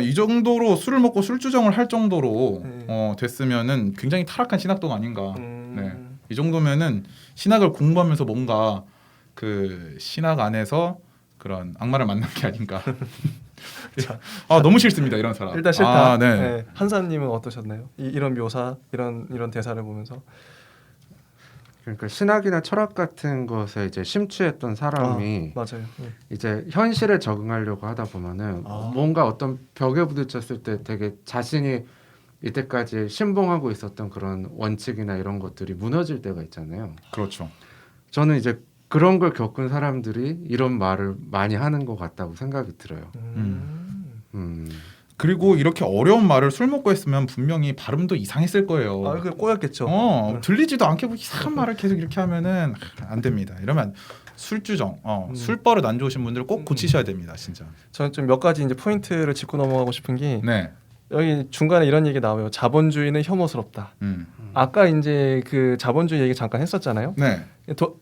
이 정도로 술을 먹고 술주정을 할 정도로 네. 됐으면은 굉장히 타락한 신학도가 아닌가. 음. 네. 이 정도면은 신학을 공부하면서 뭔가 그 신학 안에서 그런 악마를 만난 게 아닌가. 너무 싫습니다 이런 사람. 일단 싫다. 네. 네. 한사님은 어떠셨나요? 이런 묘사, 이런 대사를 보면서. 그러니까 신학이나 철학 같은 것에 이제 심취했던 사람이 맞아요. 네. 이제 현실에 적응하려고 하다 보면은 뭔가 어떤 벽에 부딪혔을 때 되게 자신이 이때까지 신봉하고 있었던 그런 원칙이나 이런 것들이 무너질 때가 있잖아요. 그렇죠. 저는 이제 그런 걸 겪은 사람들이 이런 말을 많이 하는 것 같다고 생각이 들어요. 그리고 이렇게 어려운 말을 술 먹고 했으면 분명히 발음도 이상했을 거예요. 그 꼬였겠죠. 들리지도 않게 뭐 이상한 말을 계속 이렇게 하면은 안 됩니다. 이러면 술주정, 술버릇 안 좋으신 분들 꼭 고치셔야 됩니다, 진짜. 저는 좀 몇 가지 이제 포인트를 짚고 넘어가고 싶은 게 네. 여기 중간에 이런 얘기 나와요. 자본주의는 혐오스럽다. 아까 이제 그 자본주의 얘기 잠깐 했었잖아요. 네.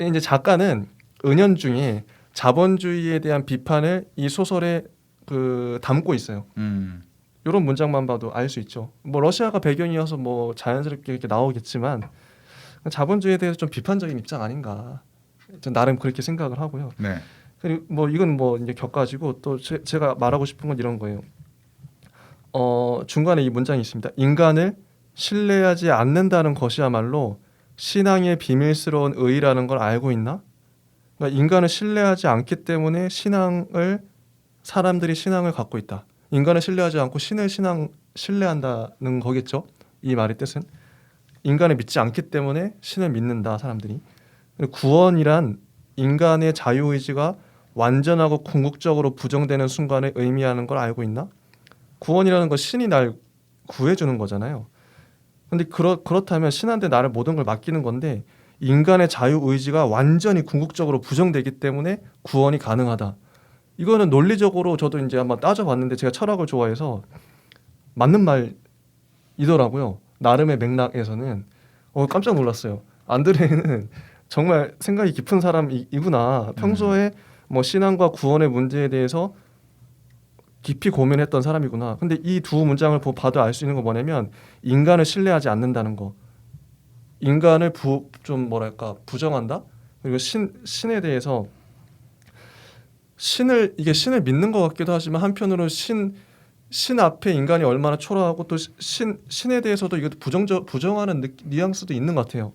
이제 작가는 은연중에 자본주의에 대한 비판을 이 소설에 그 담고 있어요. 이런 문장만 봐도 알 수 있죠. 뭐 러시아가 배경이어서 뭐 자연스럽게 이렇게 나오겠지만 자본주의에 대해서 좀 비판적인 입장 아닌가. 전 나름 그렇게 생각을 하고요. 네. 그리고 뭐 이건 뭐 이제 격가지고 또 제가 말하고 싶은 건 이런 거예요. 중간에 이 문장이 있습니다. 인간을 신뢰하지 않는다는 것이야말로 신앙의 비밀스러운 의의라는 걸 알고 있나? 그러니까 인간을 신뢰하지 않기 때문에 사람들이 신앙을 갖고 있다. 인간을 신뢰하지 않고 신을 신뢰한다는 거겠죠. 이 말의 뜻은 인간을 믿지 않기 때문에 신을 믿는다 사람들이. 구원이란 인간의 자유의지가 완전하고 궁극적으로 부정되는 순간에 의미하는 걸 알고 있나? 구원이라는 건 신이 날 구해주는 거잖아요. 근데 그렇다면 신한테 나를 모든 걸 맡기는 건데 인간의 자유의지가 완전히 궁극적으로 부정되기 때문에 구원이 가능하다. 이거는 논리적으로 저도 이제 한번 따져봤는데 제가 철학을 좋아해서 맞는 말이더라고요. 나름의 맥락에서는 깜짝 놀랐어요. 안드레이는 정말 생각이 깊은 사람이구나. 평소에 뭐 신앙과 구원의 문제에 대해서 깊이 고민했던 사람이구나. 근데 이 두 문장을 봐도 알 수 있는 거 뭐냐면 인간을 신뢰하지 않는다는 거. 인간을 좀 뭐랄까 부정한다. 그리고 신에 대해서 신을 믿는 것 같기도 하지만 한편으로 신 앞에 인간이 얼마나 초라하고 또 신에 대해서도 이것도 부정하는 뉘앙스도 있는 것 같아요.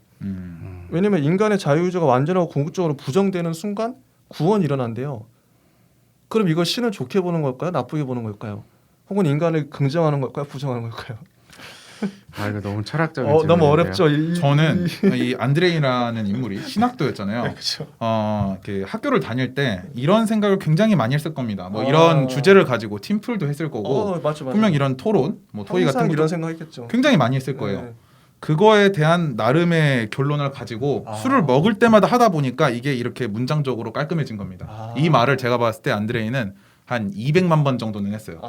왜냐하면 인간의 자유의지가 완전하고 궁극적으로 부정되는 순간 구원이 일어난대요. 그럼 이걸 신을 좋게 보는 걸까요? 나쁘게 보는 걸까요? 혹은 인간을 긍정하는 걸까요? 부정하는 걸까요? 이거 너무 철학적인 너무 질문인데요. 어렵죠. 저는 이 안드레이라는 인물이 신학도였잖아요. 네, 그렇죠. 그 학교를 다닐 때 이런 생각을 굉장히 많이 했을 겁니다. 뭐 이런 주제를 가지고 팀플도 했을 거고 맞아. 분명 이런 토론, 뭐 토의 같은 항상 것도 이런 생각했겠죠. 굉장히 많이 했을 거예요. 네. 그거에 대한 나름의 결론을 가지고 술을 먹을 때마다 하다 보니까 이게 이렇게 문장적으로 깔끔해진 겁니다. 이 말을 제가 봤을 때 안드레이는 한 200만 번 정도는 했어요.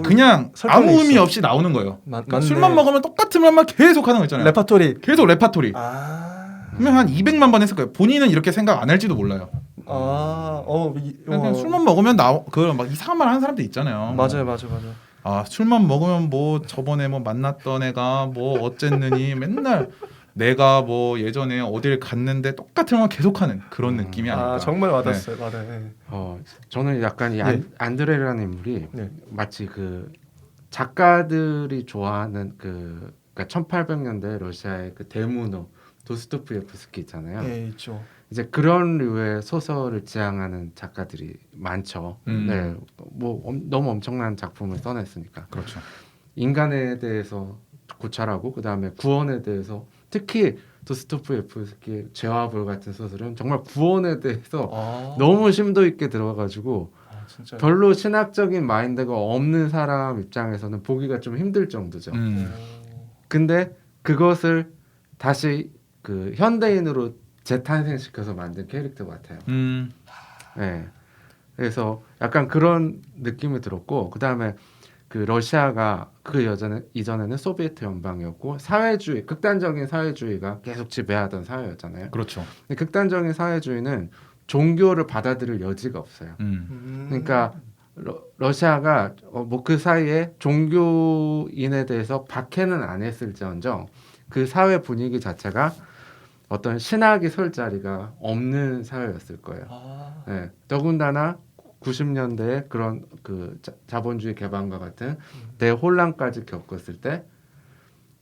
그냥 아무 의미 있어. 없이 나오는 거예요. 맞네. 술만 먹으면 똑같은 말만 계속 하는 거 있잖아요. 레파토리. 계속 레파토리. 그러면 한 200만 번 했을 거예요. 본인은 이렇게 생각 안 할지도 몰라요. 그냥 술만 먹으면 막 이상한 말 하는 사람들 있잖아요. 맞아요. 술만 먹으면 뭐 저번에 뭐 만났던 애가 뭐 어쨌느니 맨날 내가 뭐 예전에 어딜 갔는데 똑같은 말 계속하는 그런 느낌이 아닐까. 정말 와닿았어요. 맞아요. 저는 약간 이 안드레이라는 인물이 네. 마치 그 작가들이 좋아하는 그러니까 1800년대 러시아의 그 대문호 도스토옙스키 있잖아요. 네, 있죠. 이제 그런 류의 소설을 지향하는 작가들이 많죠. 네, 뭐 너무 엄청난 작품을 써냈으니까. 그렇죠. 인간에 대해서 고찰하고 그 다음에 구원에 대해서 특히 도스토옙스키의 죄와 벌 같은 소설은 정말 구원에 대해서 너무 심도 있게 들어가가지고 별로 신학적인 마인드가 없는 사람 입장에서는 보기가 좀 힘들 정도죠. 근데 그것을 다시 그 현대인으로 재탄생시켜서 만든 캐릭터 같아요. 네. 그래서 약간 그런 느낌이 들었고 그다음에 그 러시아가 이전에는 소비에트 연방이었고 사회주의, 극단적인 사회주의가 계속 지배하던 사회였잖아요. 그렇죠. 근데 극단적인 사회주의는 종교를 받아들일 여지가 없어요. 그러니까 러시아가 뭐 그 사이에 종교인에 대해서 박해는 안 했을지언정 그 사회 분위기 자체가 어떤 신학이 설 자리가 없는 사회였을 거예요. 네. 더군다나 90년대에 그런 그 자본주의 개방과 같은 대혼란까지 겪었을 때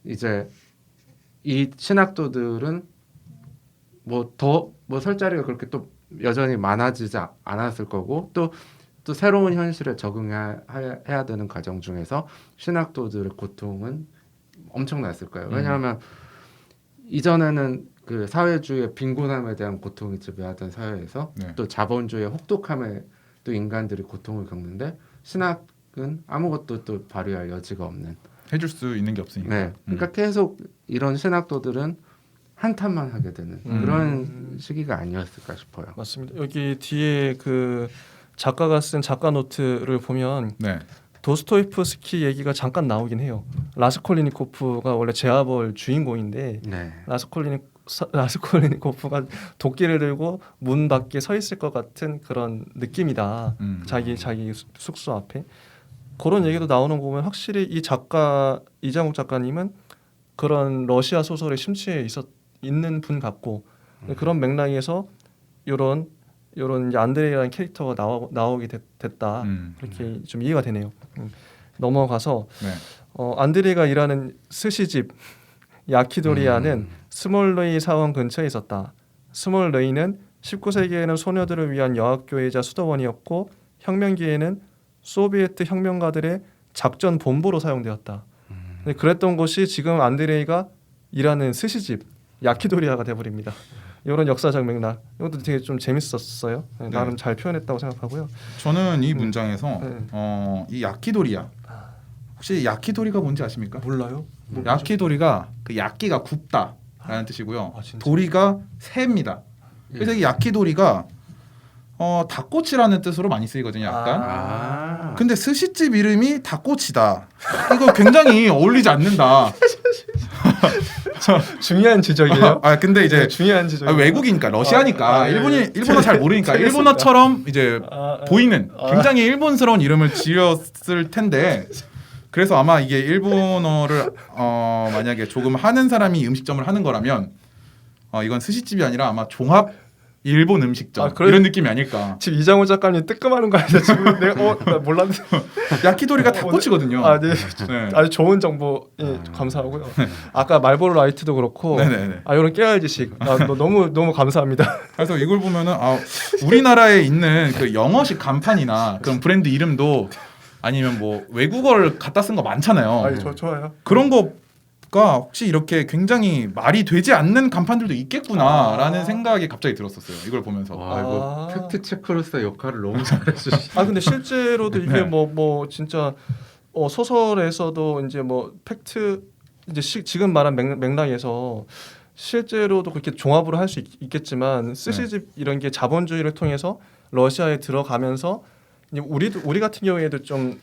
이제 이 신학도들은 뭐 설 자리가 그렇게 또 여전히 많아지지 않았을 거고 또 새로운 현실에 적응해야 되는 과정 중에서 신학도들의 고통은 엄청났을 거예요. 왜냐하면 이전에는 그 사회주의의 빈곤함에 대한 고통이 지배하던 사회에서 네. 또 자본주의의 혹독함에 또 인간들이 고통을 겪는데 신학은 아무것도 또 발휘할 여지가 없는 해줄 수 있는 게 없으니까. 네. 그러니까 계속 이런 신학도들은 한탄만 하게 되는 그런 시기가 아니었을까 싶어요. 맞습니다. 여기 뒤에 그 작가가 쓴 작가 노트를 보면 네. 도스토옙스키 얘기가 잠깐 나오긴 해요. 라스콜리니코프가 원래 제아벌 주인공인데 네. 라스콜리니코프가 도끼를 들고 문 밖에 서 있을 것 같은 그런 느낌이다. 자기 숙소 앞에 그런 얘기도 나오는 거 보면 확실히 이 작가 이장욱 작가님은 그런 러시아 소설에 심취해 있는 분 같고 그런 맥락에서 이런 이제 안드레이라는 캐릭터가 나오게 됐다. 그렇게 좀 이해가 되네요. 넘어가서 네. 안드레이가 일하는 스시집 야키도리아는 스몰레이 사원 근처에 있었다. 스몰레이는 19세기에는 소녀들을 위한 여학교이자 수도원이었고 혁명기에는 소비에트 혁명가들의 작전 본부로 사용되었다. 근데 그랬던 곳이 지금 안드레이가 일하는 스시집 야키도리아가 돼버립니다. 이런 역사적 맥락 이것도 되게 좀 재밌었어요. 네, 나름 잘 표현했다고 생각하고요. 저는 이 문장에서 네. 이 야키도리야 혹시 야키도리가 뭔지 아십니까? 몰라요? 야키도리가 그 야끼가 굽다라는 뜻이고요. 진짜? 도리가 새입니다. 그래서 이 야키도리가 닭꼬치라는 뜻으로 많이 쓰이거든요. 약간. 근데 스시집 이름이 닭꼬치다. 이거 굉장히 어울리지 않는다. 중요한 지적이에요. 근데 이제 중요한 지적. 외국이니까 러시아니까 일본어 잘 모르니까 일본어처럼 이제 보이는 굉장히 일본스러운 이름을 지었을 텐데 그래서 아마 이게 일본어를 만약에 조금 하는 사람이 음식점을 하는 거라면 이건 스시집이 아니라 아마 종합 일본 음식점 이런 느낌이 아닐까. 지금 이장호 작가님 뜨끔하는 거 아니죠? 지금 내가 나 몰랐는데 야키도리가 닭꼬치거든요. 네. 네. 아주 좋은 정보 감사하고요. 아까 말보로 라이트도 그렇고 네네네. 이런 깨알 지식 너무 감사합니다. 그래서 이걸 보면은 우리나라에 있는 그 영어식 간판이나 그런 브랜드 이름도 아니면 뭐 외국어를 갖다 쓴 거 많잖아요. 저 좋아요. 그런 거가 혹시 이렇게 굉장히 말이 되지 않는 간판들도 있겠구나라는 생각이 갑자기 들었었어요. 이걸 보면서. 이거 팩트 체크로서 역할을 너무 잘해주시. 근데 실제로도 이게 네. 뭐 진짜 소설에서도 이제 뭐 팩트 이제 지금 말한 맥락에서 실제로도 그렇게 종합으로 할 수 있겠지만 스시집 이런 게 자본주의를 통해서 러시아에 들어가면서 우리 같은 경우에도 좀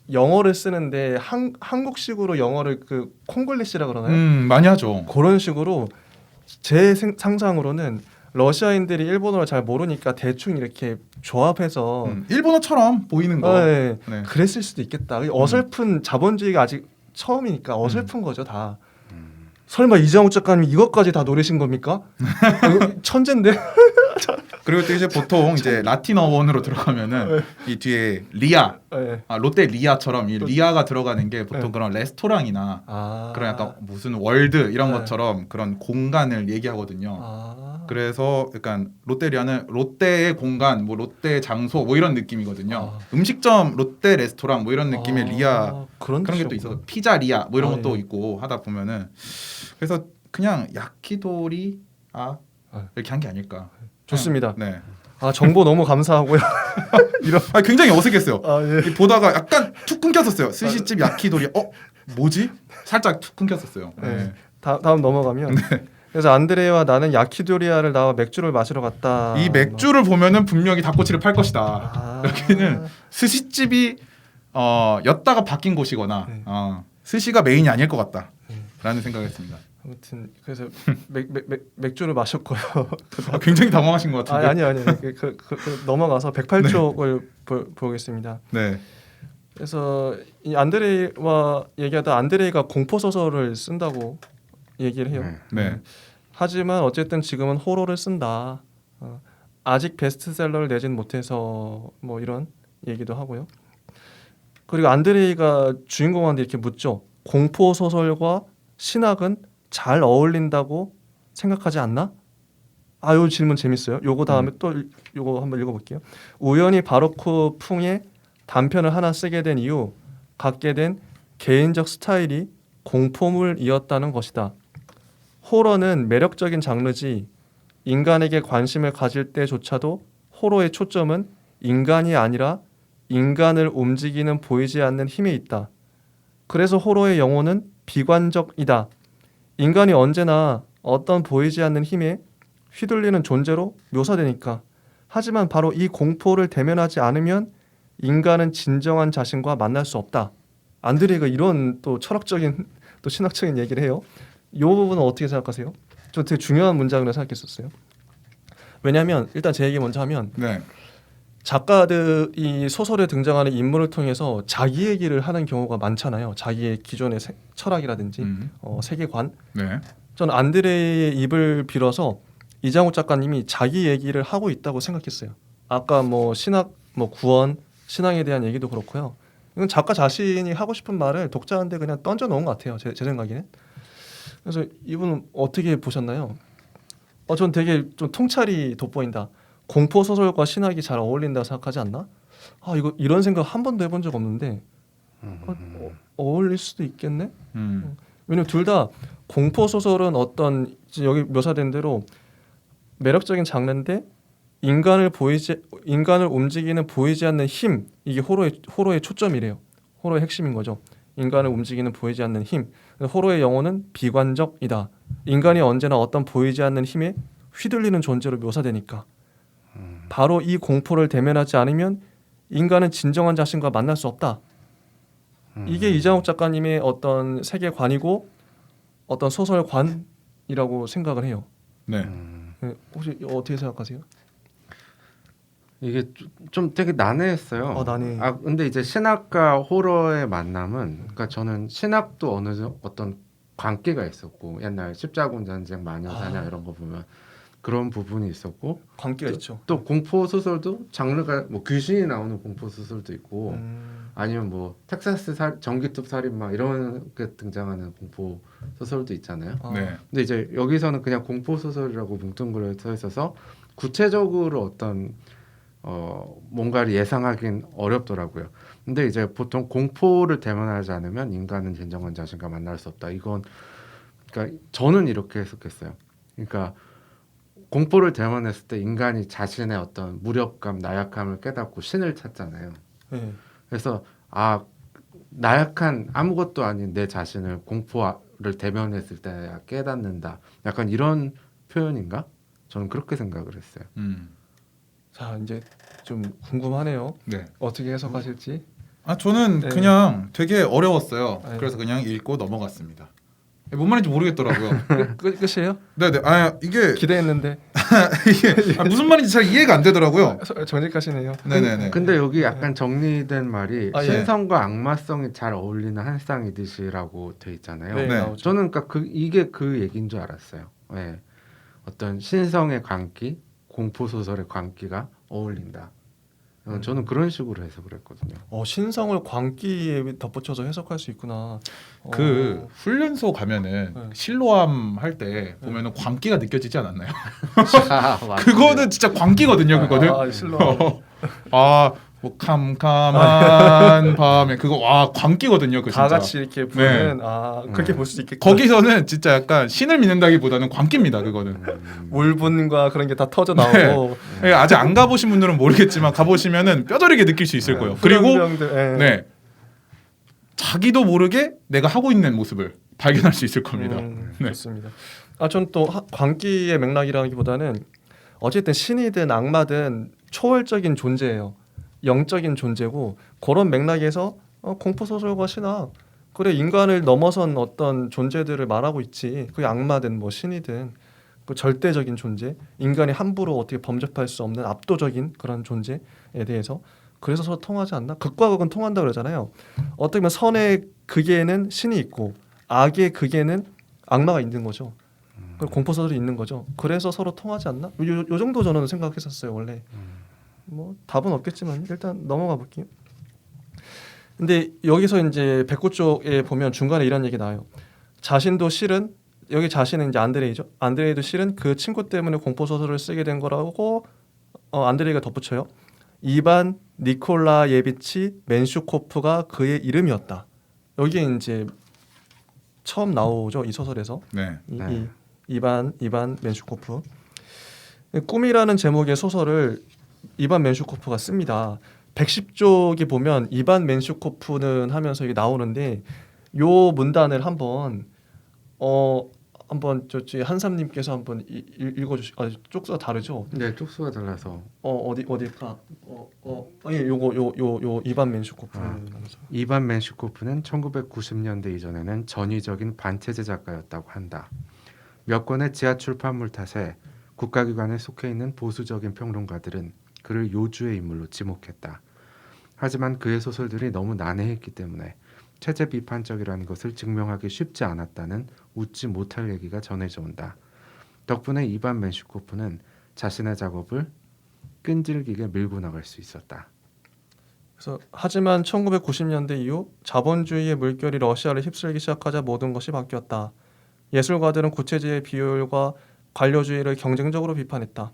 영어를 쓰는데 한국식으로 영어를 그 콩글리시라 그러나요? 많이 하죠. 그런 식으로 제 상상으로는 러시아인들이 일본어를 잘 모르니까 대충 이렇게 조합해서 일본어처럼 보이는 거. 네. 네. 그랬을 수도 있겠다. 어설픈 자본주의가 아직 처음이니까 어설픈 거죠 다. 설마 이장우 작가님 이것까지 다 노리신 겁니까? 천재인데. 그리고 또 이제 보통 이제 라틴어원으로 들어가면은 이 뒤에 리아, 네. 롯데 리아처럼 이 리아가 들어가는 게 보통 네. 그런 레스토랑이나 그런 약간 무슨 월드 이런 네. 것처럼 그런 공간을 얘기하거든요. 그래서 약간 롯데리아는 롯데의 공간, 뭐 롯데의 장소, 뭐 이런 느낌이거든요. 음식점, 롯데 레스토랑 뭐 이런 느낌의 리아 그런 게 또 있어. 피자리아 뭐 이런 것도 있고 하다 보면은 그래서 그냥 야키도리 이렇게 한 게 아닐까. 좋습니다. 네. 정보 너무 감사하고요. 굉장히 어색했어요. 예. 보다가 약간 툭 끊겼었어요. 스시집 야키도리. 뭐지? 살짝 툭 끊겼었어요. 네. 다음 넘어가면 그래서 안드레와 나는 야키도리아를 나와 맥주를 마시러 갔다. 이 맥주를 보면은 분명히 닭꼬치를 팔 것이다. 여기는 스시집이 였다가 바뀐 곳이거나 스시가 메인이 아닐 것 같다라는 생각했습니다. 아무튼 그래서 맥주를 마셨고요. 굉장히 당황하신 것 같은데. 아니. 넘어가서 108쪽을 보겠습니다. 네. 그래서 이 안드레이와 얘기하다 안드레이가 공포 소설을 쓴다고 얘기를 해요. 네. 하지만 어쨌든 지금은 호러를 쓴다. 아직 베스트셀러를 내진 못해서 뭐 이런 얘기도 하고요. 그리고 안드레이가 주인공한테 이렇게 묻죠. 공포 소설과 신학은 잘 어울린다고 생각하지 않나? 요 질문 재밌어요. 요거 다음에 또 요거 한번 읽어볼게요. 우연히 바로크 풍의 단편을 하나 쓰게 된 이후 갖게 된 개인적 스타일이 공포물이었다는 것이다. 호러는 매력적인 장르지 인간에게 관심을 가질 때조차도 호러의 초점은 인간이 아니라 인간을 움직이는 보이지 않는 힘에 있다. 그래서 호러의 영혼은 비관적이다. 인간이 언제나 어떤 보이지 않는 힘에 휘둘리는 존재로 묘사되니까. 하지만 바로 이 공포를 대면하지 않으면 인간은 진정한 자신과 만날 수 없다. 안드레이가 이런 또 철학적인 또 신학적인 얘기를 해요. 이 부분은 어떻게 생각하세요? 저 되게 중요한 문장이라고 생각했었어요. 왜냐하면 일단 제 얘기 먼저 하면 작가들이 소설에 등장하는 인물을 통해서 자기 얘기를 하는 경우가 많잖아요. 자기의 기존의 철학이라든지 세계관. 네. 저는 안드레이의 입을 빌어서 이장욱 작가님이 자기 얘기를 하고 있다고 생각했어요. 아까 뭐 신학, 뭐 구원, 신앙에 대한 얘기도 그렇고요. 이건 작가 자신이 하고 싶은 말을 독자한테 그냥 던져 놓은 것 같아요. 제 생각에는. 그래서 이분은 어떻게 보셨나요? 전 되게 좀 통찰이 돋보인다. 공포 소설과 신학이 잘 어울린다고 생각하지 않나? 이거 이런 생각 한 번도 해본 적 없는데 어울릴 수도 있겠네. 왜냐면 둘 다 공포 소설은 어떤 여기 묘사된 대로 매력적인 장르인데 인간을 움직이는 보이지 않는 힘, 이게 호러의 초점이래요. 호러의 핵심인 거죠. 인간을 움직이는 보이지 않는 힘. 호러의 영혼은 비관적이다. 인간이 언제나 어떤 보이지 않는 힘에 휘둘리는 존재로 묘사되니까. 바로 이 공포를 대면하지 않으면 인간은 진정한 자신과 만날 수 없다. 이게 이장욱 작가님의 어떤 세계관이고 어떤 소설관이라고 생각을 해요. 네. 혹시 어떻게 생각하세요? 이게 좀 되게 난해했어요. 난해. 근데 이제 신학과 호러의 만남은, 그러니까 저는 신학도 어떤 관계가 있었고, 옛날 십자군 전쟁, 마녀사냥 이런 거 보면 그런 부분이 있었고, 관계가 있죠. 또 공포 소설도 장르가 뭐 귀신이 나오는 공포 소설도 있고, 아니면 뭐 텍사스 전기톱 살인마 이런 게 등장하는 공포 소설도 있잖아요. 네. 근데 이제 여기서는 그냥 공포 소설이라고 뭉뚱그려 서 있어서 구체적으로 어떤 뭔가를 예상하긴 어렵더라고요. 근데 이제 보통 공포를 대면하지 않으면 인간은 진정한 자신과 만날 수 없다. 이건 그러니까 저는 이렇게 해석했어요. 그러니까 공포를 대면했을 때 인간이 자신의 어떤 무력감, 나약함을 깨닫고 신을 찾잖아요. 네. 그래서 나약한 아무것도 아닌 내 자신을 공포를 대면했을 때 깨닫는다. 약간 이런 표현인가? 저는 그렇게 생각을 했어요. 자, 이제 좀 궁금하네요. 네. 어떻게 해석하실지. 저는 그냥 되게 어려웠어요. 네. 그래서 그냥 읽고 넘어갔습니다. 뭔 말인지 모르겠더라고요. 끝이에요? 네네. 이게 기대했는데 이게 무슨 말인지 잘 이해가 안 되더라고요. 정직하시네요. 네네네. 근데 여기 약간 정리된 말이 예. 신성과 악마성이 잘 어울리는 한 쌍이듯이라고 돼 있잖아요. 네, 네. 나오죠. 저는 그러니까 이게 그 얘기인 줄 알았어요. 네. 어떤 신성의 광기, 공포 소설의 광기가 어울린다. 저는 그런 식으로 해석을 했거든요. 신성을 광기에 덧붙여서 해석할 수 있구나. 그 훈련소 가면은 네. 실로암 할 때 보면은 광기가 느껴지지 않았나요? 맞아요. 그거는 진짜 광기거든요. 그거는. 실로. 뭐 캄캄한 밤에 그거 광기거든요. 그 진짜. 다 같이 이렇게 부르는 그렇게 볼 수 있겠구나. 거기서는 진짜 약간 신을 믿는다기보다는 광기입니다. 그거는. 울분과 그런 게 다 터져 나오고. 네, 아직 안 가보신 분들은 모르겠지만 가보시면은 뼈저리게 느낄 수 있을 거예요. 그리고 훈련병들, 네 자기도 모르게 내가 하고 있는 모습을 발견할 수 있을 겁니다. 네. 좋습니다. 전 또 광기의 맥락이라기보다는 어쨌든 신이든 악마든 초월적인 존재예요. 영적인 존재고 그런 맥락에서 공포 소설과 신학 그래 인간을 넘어선 어떤 존재들을 말하고 있지. 그게 악마든 뭐 신이든 그 절대적인 존재, 인간이 함부로 어떻게 범접할 수 없는 압도적인 그런 존재에 대해서 그래서 서로 통하지 않나? 극과 극은 통한다 그러잖아요. 어떻게 보면 선의 극에는 신이 있고 악의 극에는 악마가 있는 거죠. 그리고 공포 소설이 있는 거죠. 그래서 서로 통하지 않나? 요 정도 저는 생각했었어요 원래. 뭐 답은 없겠지만 일단 넘어가 볼게요. 근데 여기서 이제 백구 쪽에 보면 중간에 이런 얘기 나와요. 자신도 실은 여기 자신은 이제 안드레이죠. 안드레이도 실은 그 친구 때문에 공포 소설을 쓰게 된 거라고 안드레이가 덧붙여요. 이반 니콜라예비치 맨슈코프가 그의 이름이었다. 여기에 이제 처음 나오죠 이 소설에서. 네. 이 이반 맨슈코프. 꿈이라는 제목의 소설을 이반 맨슈코프가 씁니다. 110쪽에 보면 이반 맨슈코프는 하면서 이게 나오는데 요 문단을 한번 저기 한삼님께서 한번 읽어주시. 쪽수가 다르죠? 네, 쪽수가 달라서 어딜까? 요거 이반 맨슈코프. 이반 맨슈코프는 1990년대 이전에는 전위적인 반체제 작가였다고 한다. 몇 권의 지하 출판물 탓에 국가기관에 속해 있는 보수적인 평론가들은 그를 요주의 인물로 지목했다. 하지만 그의 소설들이 너무 난해했기 때문에 체제 비판적이라는 것을 증명하기 쉽지 않았다는 웃지 못할 얘기가 전해져 온다. 덕분에 이반 맨슈코프는 자신의 작업을 끈질기게 밀고 나갈 수 있었다. 그래서 하지만 1990년대 이후 자본주의의 물결이 러시아를 휩쓸기 시작하자 모든 것이 바뀌었다. 예술가들은 구체제의 비효율과 관료주의를 경쟁적으로 비판했다.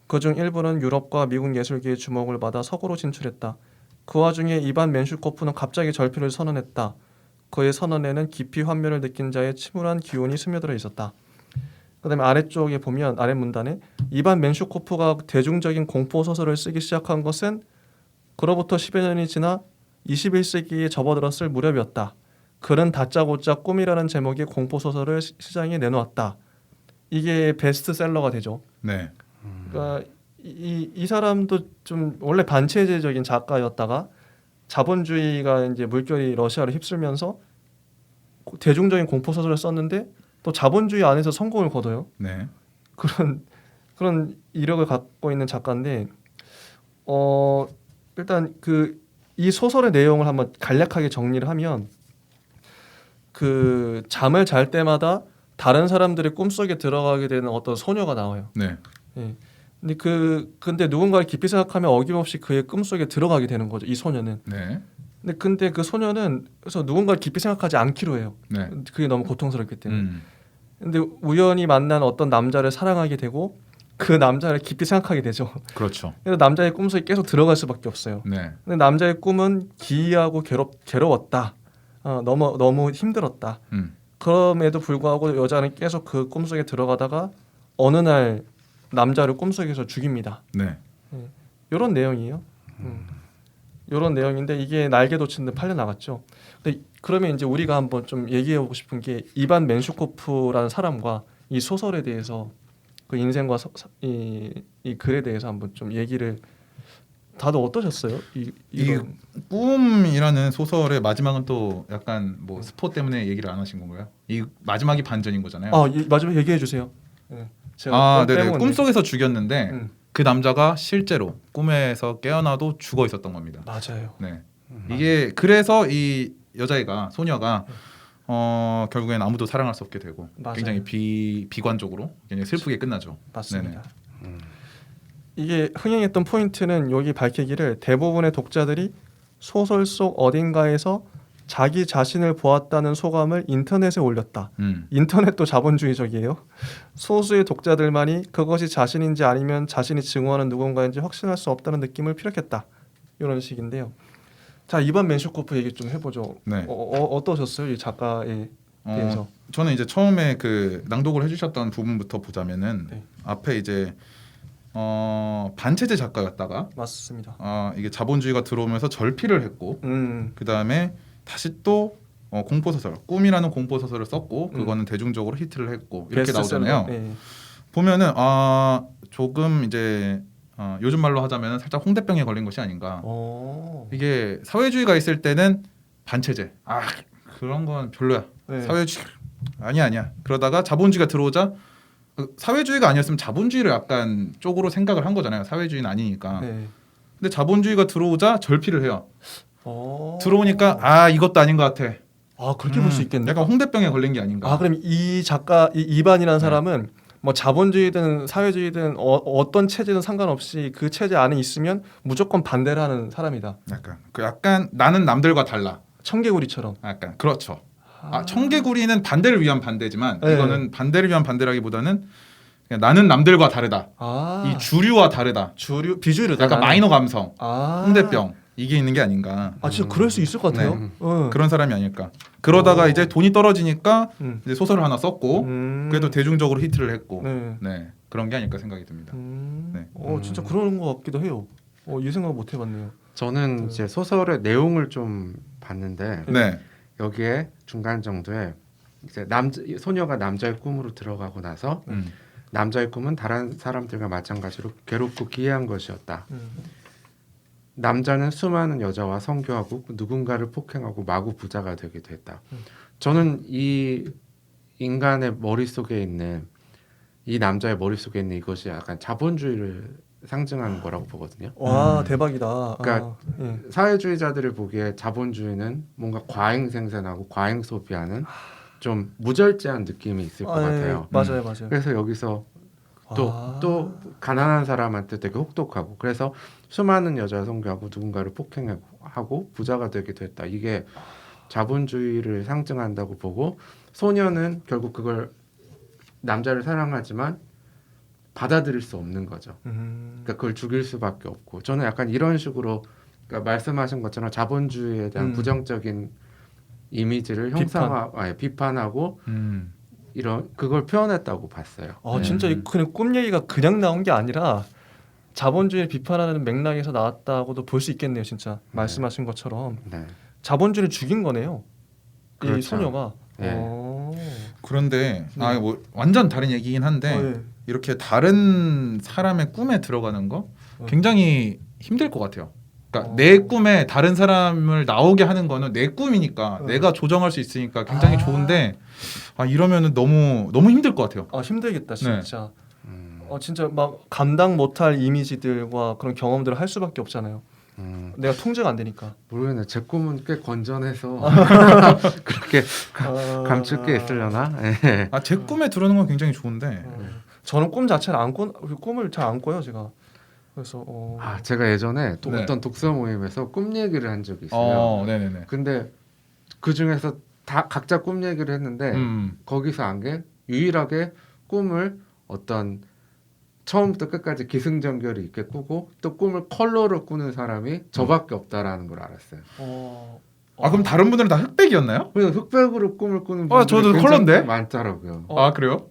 그중 일부는 유럽과 미국 예술계의 주목을 받아 서구로 진출했다. 그 와중에 이반 맨슈코프는 갑자기 절필을 선언했다. 그의 선언에는 깊이 환멸을 느낀 자의 침울한 기운이 스며들어 있었다. 그 다음에 아래쪽에 보면 아래 문단에 이반 맨슈코프가 대중적인 공포소설을 쓰기 시작한 것은 그로부터 10여 년이 지나 21세기에 접어들었을 무렵이었다. 그는 다짜고짜 꿈이라는 제목의 공포소설을 시장에 내놓았다. 이게 베스트셀러가 되죠. 네. 그러니까 이 사람도 좀 원래 반체제적인 작가였다가 자본주의가 이제 물결이 러시아를 휩쓸면서 대중적인 공포 소설을 썼는데 또 자본주의 안에서 성공을 거둬요. 네. 그런 이력을 갖고 있는 작가인데 일단 이 소설의 내용을 한번 간략하게 정리를 하면 그 잠을 잘 때마다 다른 사람들의 꿈속에 들어가게 되는 어떤 소녀가 나와요. 네. 예. 근데 누군가를 깊이 생각하면 어김없이 그의 꿈속에 들어가게 되는 거죠. 이 소녀는. 네. 근데 그 소녀는 그래서 누군가를 깊이 생각하지 않기로 해요. 네. 그게 너무 고통스럽기 때문에. 근데 우연히 만난 어떤 남자를 사랑하게 되고 그 남자를 깊이 생각하게 되죠. 그렇죠. 그래서 남자의 꿈속에 계속 들어갈 수밖에 없어요. 네. 근데 남자의 꿈은 기이하고 괴로웠다. 너무 힘들었다. 그럼에도 불구하고 여자는 계속 그 꿈속에 들어가다가 어느 날 남자를 꿈속에서 죽입니다. 네. 이런 내용이에요. 이런 내용인데 이게 날개 돋친 듯 팔려 나갔죠. 근데 그러면 이제 우리가 한번 좀 얘기해 보고 싶은 게 이반 맨슈코프라는 사람과 이 소설에 대해서 그 인생과 이 글에 대해서 한번 좀 얘기를 다들 어떠셨어요? 이 꿈이라는 소설의 마지막은 또 약간 뭐 스포 때문에 얘기를 안 하신 건가요? 이 마지막이 반전인 거잖아요. 마지막 얘기해 주세요. 네. 네네. 꿈속에서 죽였는데 그 남자가 실제로 꿈에서 깨어나도 죽어 있었던 겁니다. 맞아요. 네. 이게 그래서 이 여자애가 소녀가 결국엔 아무도 사랑할 수 없게 되고 맞아요. 굉장히 비관적으로 굉장히 슬프게 끝나죠. 맞습니다. 이게 흥행했던 포인트는 여기 밝히기를 대부분의 독자들이 소설 속 어딘가에서 자기 자신을 보았다는 소감을 인터넷에 올렸다. 인터넷도 자본주의적이에요. 소수의 독자들만이 그것이 자신인지 아니면 자신이 증오하는 누군가인지 확신할 수 없다는 느낌을 피력했다. 이런 식인데요. 자, 이반 맨슈코프 얘기 좀 해보죠. 네. 어떠셨어요, 이 작가에 대해서? 저는 이제 처음에 그 낭독을 해주셨던 부분부터 보자면은 네. 앞에 이제 반체제 작가였다가 맞습니다. 이게 자본주의가 들어오면서 절필을 했고 그 다음에 다시 또 공포 소설 꿈이라는 공포 소설을 썼고 그거는 대중적으로 히트를 했고 이렇게 나오잖아요. 네. 보면은 조금 이제 요즘 말로 하자면 살짝 홍대병에 걸린 것이 아닌가. 이게 사회주의가 있을 때는 반체제. 그런 건 별로야. 네. 사회주의 아니야. 그러다가 자본주의가 들어오자 사회주의가 아니었으면 자본주의를 약간 쪽으로 생각을 한 거잖아요. 사회주의는 아니니까. 네. 근데 자본주의가 들어오자 절필을 해요. 들어오니까 이것도 아닌 것 같아. 그렇게 볼 수 있겠네. 약간 홍대병에 걸린 게 아닌가. 그럼 이 작가 이반이라는 사람은 뭐 자본주의든 사회주의든 어떤 체제든 상관없이 그 체제 안에 있으면 무조건 반대를 하는 사람이다. 약간 나는 남들과 달라. 청개구리처럼. 약간 그렇죠. 청개구리는 반대를 위한 반대지만 이거는 반대를 위한 반대라기보다는 그냥 나는 남들과 다르다. 이 주류와 다르다. 비주류다. 약간 마이너 감성, 홍대병 이게 있는 게 아닌가. 진짜 그럴 수 있을 것 같아요. 그런 사람이 아닐까. 그러다가 이제 돈이 떨어지니까 이제 소설을 하나 썼고 그래도 대중적으로 히트를 했고 그런 게 아닐까 생각이 듭니다. 진짜 그런 것 같기도 해요. 이 생각 못 해봤네요. 저는 이제 소설의 내용을 좀 봤는데 여기에 중간 정도에 이제 소녀가 남자의 꿈으로 들어가고 나서 남자의 꿈은 다른 사람들과 마찬가지로 괴롭고 기이한 것이었다. 남자는 수많은 여자와 성교하고 누군가를 폭행하고 마구 부자가 되기도 했다. 저는 이 인간의 머릿속에 있는 이 남자의 머릿속에 있는 이것이 약간 자본주의를 상징하는 거라고 보거든요. 와 대박이다. 그러니까 사회주의자들을 보기에 자본주의는 뭔가 과잉 생산하고 과잉 소비하는 좀 무절제한 느낌이 있을 것 같아요. 맞아요. 그래서 여기서 또 가난한 사람한테 되게 혹독하고 그래서 수많은 여자를 성교하고 누군가를 폭행하고 부자가 되기도 했다. 이게 자본주의를 상징한다고 보고 소녀는 결국 그걸 남자를 사랑하지만 받아들일 수 없는 거죠. 그러니까 그걸 죽일 수밖에 없고 저는 약간 이런 식으로 그러니까 말씀하신 것처럼 자본주의에 대한 부정적인 이미지를 비판하고 이런 그걸 표현했다고 봤어요. 진짜 그냥 꿈 얘기가 그냥 나온 게 아니라 자본주의를 비판하는 맥락에서 나왔다고도 볼 수 있겠네요. 진짜 말씀하신 것처럼 자본주의를 죽인 거네요. 그렇죠. 이 소녀가. 그런데 뭐 완전 다른 얘기긴 한데 이렇게 다른 사람의 꿈에 들어가는 거 굉장히 힘들 것 같아요. 그러니까 내 꿈에 다른 사람을 나오게 하는 거는 내 꿈이니까 내가 조정할 수 있으니까 굉장히 좋은데 이러면은 너무 힘들 것 같아요. 힘들겠다 진짜. 진짜 막 감당 못할 이미지들과 그런 경험들을 할 수밖에 없잖아요. 내가 통제가 안 되니까. 모르겠네. 제 꿈은 꽤 건전해서 그렇게 감출 게 있으려나? 제 꿈에 들어오는 건 굉장히 좋은데 저는 꿈 자체를 꿈을 잘 안 꿔요 제가. 그래서 제가 예전에 어떤 독서 모임에서 꿈 얘기를 한 적이 있어요. 근데 그 중에서 다 각자 꿈 얘기를 했는데 거기서 안 게 유일하게 꿈을 어떤 처음부터 끝까지 기승전결이 있게 꾸고 또 꿈을 컬러로 꾸는 사람이 저밖에 없다라는 걸 알았어요. 그럼 다른 분들은 다 흑백이었나요? 그냥 흑백으로 꿈을 꾸는 분들이 저도 컬러인데? 많더라고요. 그래요?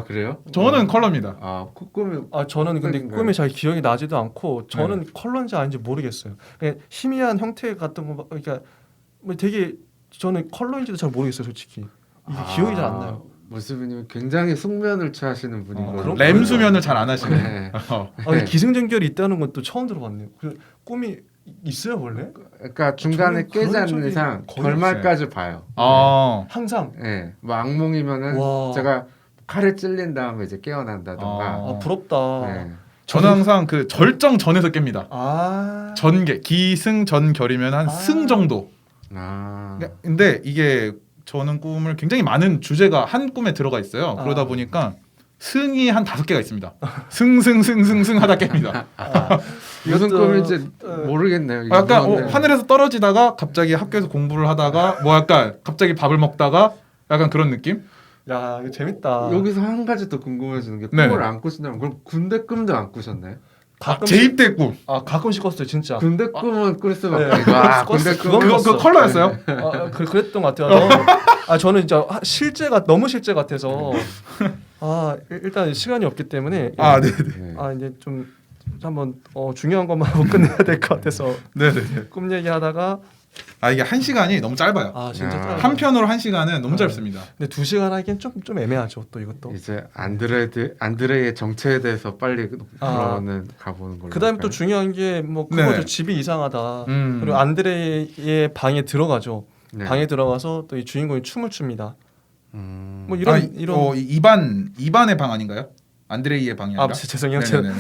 그래요? 저는 컬러입니다. 꿈이 저는 근데 꿈이 잘 기억이 나지도 않고 저는 컬러인지 아닌지 모르겠어요. 그냥 희미한 형태 같은 거 그러니까 뭐 되게 저는 컬러인지도 잘 모르겠어요, 솔직히. 이게 기억이 잘 안 나요. 모습이님 굉장히 숙면을 취하시는 분이거든요. 램 수면을 잘 안 하시네. 기승전결이 있다는 건 또 처음 들어봤네요. 꿈이 있어요 원래? 그러니까 중간에 깨지 않는 이상 결말까지 봐요. 항상. 뭐 악몽이면은 제가 칼에 찔린 다음에 이제 깨어난다던가. 부럽다. 저는 항상 그 절정 전에서 깹니다. 전개 기승전결이면 한 승 정도. 근데 이게 저는 꿈을 굉장히 많은 주제가 한 꿈에 들어가 있어요. 그러다 보니까 승이 한 5개가 있습니다. 승 하다 깹니다. 무슨 꿈인지 모르겠네요. 약간 하늘에서 떨어지다가 갑자기 학교에서 공부를 하다가 뭐 약간 갑자기 밥을 먹다가 약간 그런 느낌? 야 이거 재밌다. 여기서 한 가지 더 궁금해지는 게 꿈을 안 꾸신다면 그럼 군대 꿈도 안 꾸셨나요? 재입대 꿈. 가끔씩 꿨어요 진짜. 군대 꿈은 꿀 수밖에. 군대 꿈. 그거 컬러였어요? 그랬던 것 같아요. 저는 진짜 너무 실제 같아서 일단 시간이 없기 때문에 이제 좀 한번 중요한 것만 하고 끝내야 될 것 같아서 꿈 얘기하다가 아 이게 1시간이 너무 짧아요. 아 진짜 야. 짧아요. 한 편으로 1시간은 너무 네. 짧습니다. 근데 2시간 하기엔 좀 애매하죠. 또 이것도. 이제 안드레의 정체에 대해서 빨리 그러는 가보는 걸로. 그다음에 또 할까요? 중요한 게 뭐 그거죠. 네. 집이 이상하다. 음. 그리고 안드레의 방에 들어가죠. 네. 방에 들어가서 또 이 주인공이 춤을 춥니다. 뭐 아, 이런 이반의 방 아닌가요? 안드레이의 방이 아니라. 죄송해요. 네네네네.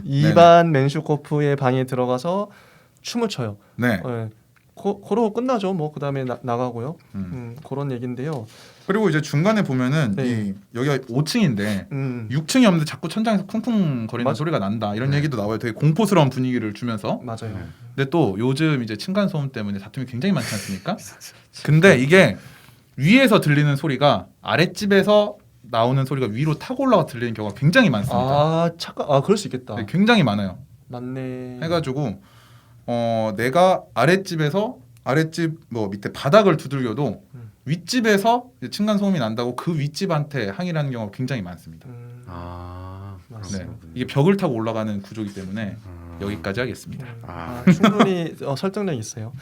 이반 맨슈코프의 방에 들어가서 춤을 춰요. 네. 네. 그러고 끝나죠. 뭐 그다음에 나가고요. 음. 그런 얘긴데요. 그리고 이제 중간에 보면은 네. 이 여기가 5층인데 6층이 없는데 자꾸 천장에서 쿵쿵거리는 맞- 소리가 난다 이런 네. 얘기도 나와요. 되게 공포스러운 분위기를 주면서. 맞아요. 네. 근데 또 요즘 이제 층간 소음 때문에 다툼이 굉장히 많지 않습니까? 근데 이게 위에서 들리는 소리가 아랫집에서 나오는 소리가 위로 타고 올라가 들리는 경우가 굉장히 많습니다. 그럴 수 있겠다. 네, 굉장히 많아요. 맞네. 해가지고 내가 아랫집 뭐 밑에 바닥을 두들겨도 윗집에서 이제 층간 소음이 난다고 그 윗집한테 항의를 하는 경우가 굉장히 많습니다. 아, 네. 맞습니다. 이게 벽을 타고 올라가는 구조이기 때문에 음. 여기까지 하겠습니다. 충분히 설득력 있어요.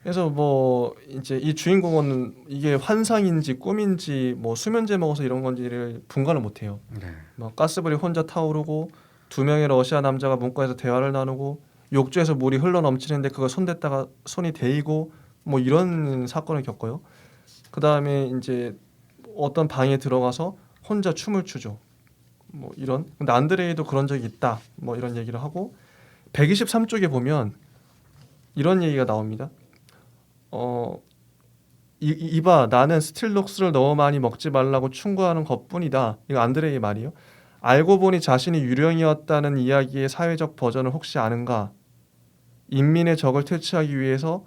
그래서 뭐 이제 이 주인공은 이게 환상인지 꿈인지 뭐 수면제 먹어서 이런 건지를 분간을 못해요. 네. 뭐 가스불이 혼자 타오르고 2명의 러시아 남자가 문과에서 대화를 나누고 욕조에서 물이 흘러 넘치는데 그걸 손댔다가 손이 데이고 뭐 이런 사건을 겪어요. 그 다음에 이제 어떤 방에 들어가서 혼자 춤을 추죠. 뭐 이런. 근데 안드레이도 그런 적이 있다. 뭐 이런 얘기를 하고 123쪽에 보면 이런 얘기가 나옵니다. 이봐 나는 스틸록스를 너무 많이 먹지 말라고 충고하는 것뿐이다. 이거 안드레이의 말이요. 알고 보니 자신이 유령이었다는 이야기의 사회적 버전을 혹시 아는가? 인민의 적을 퇴치하기 위해서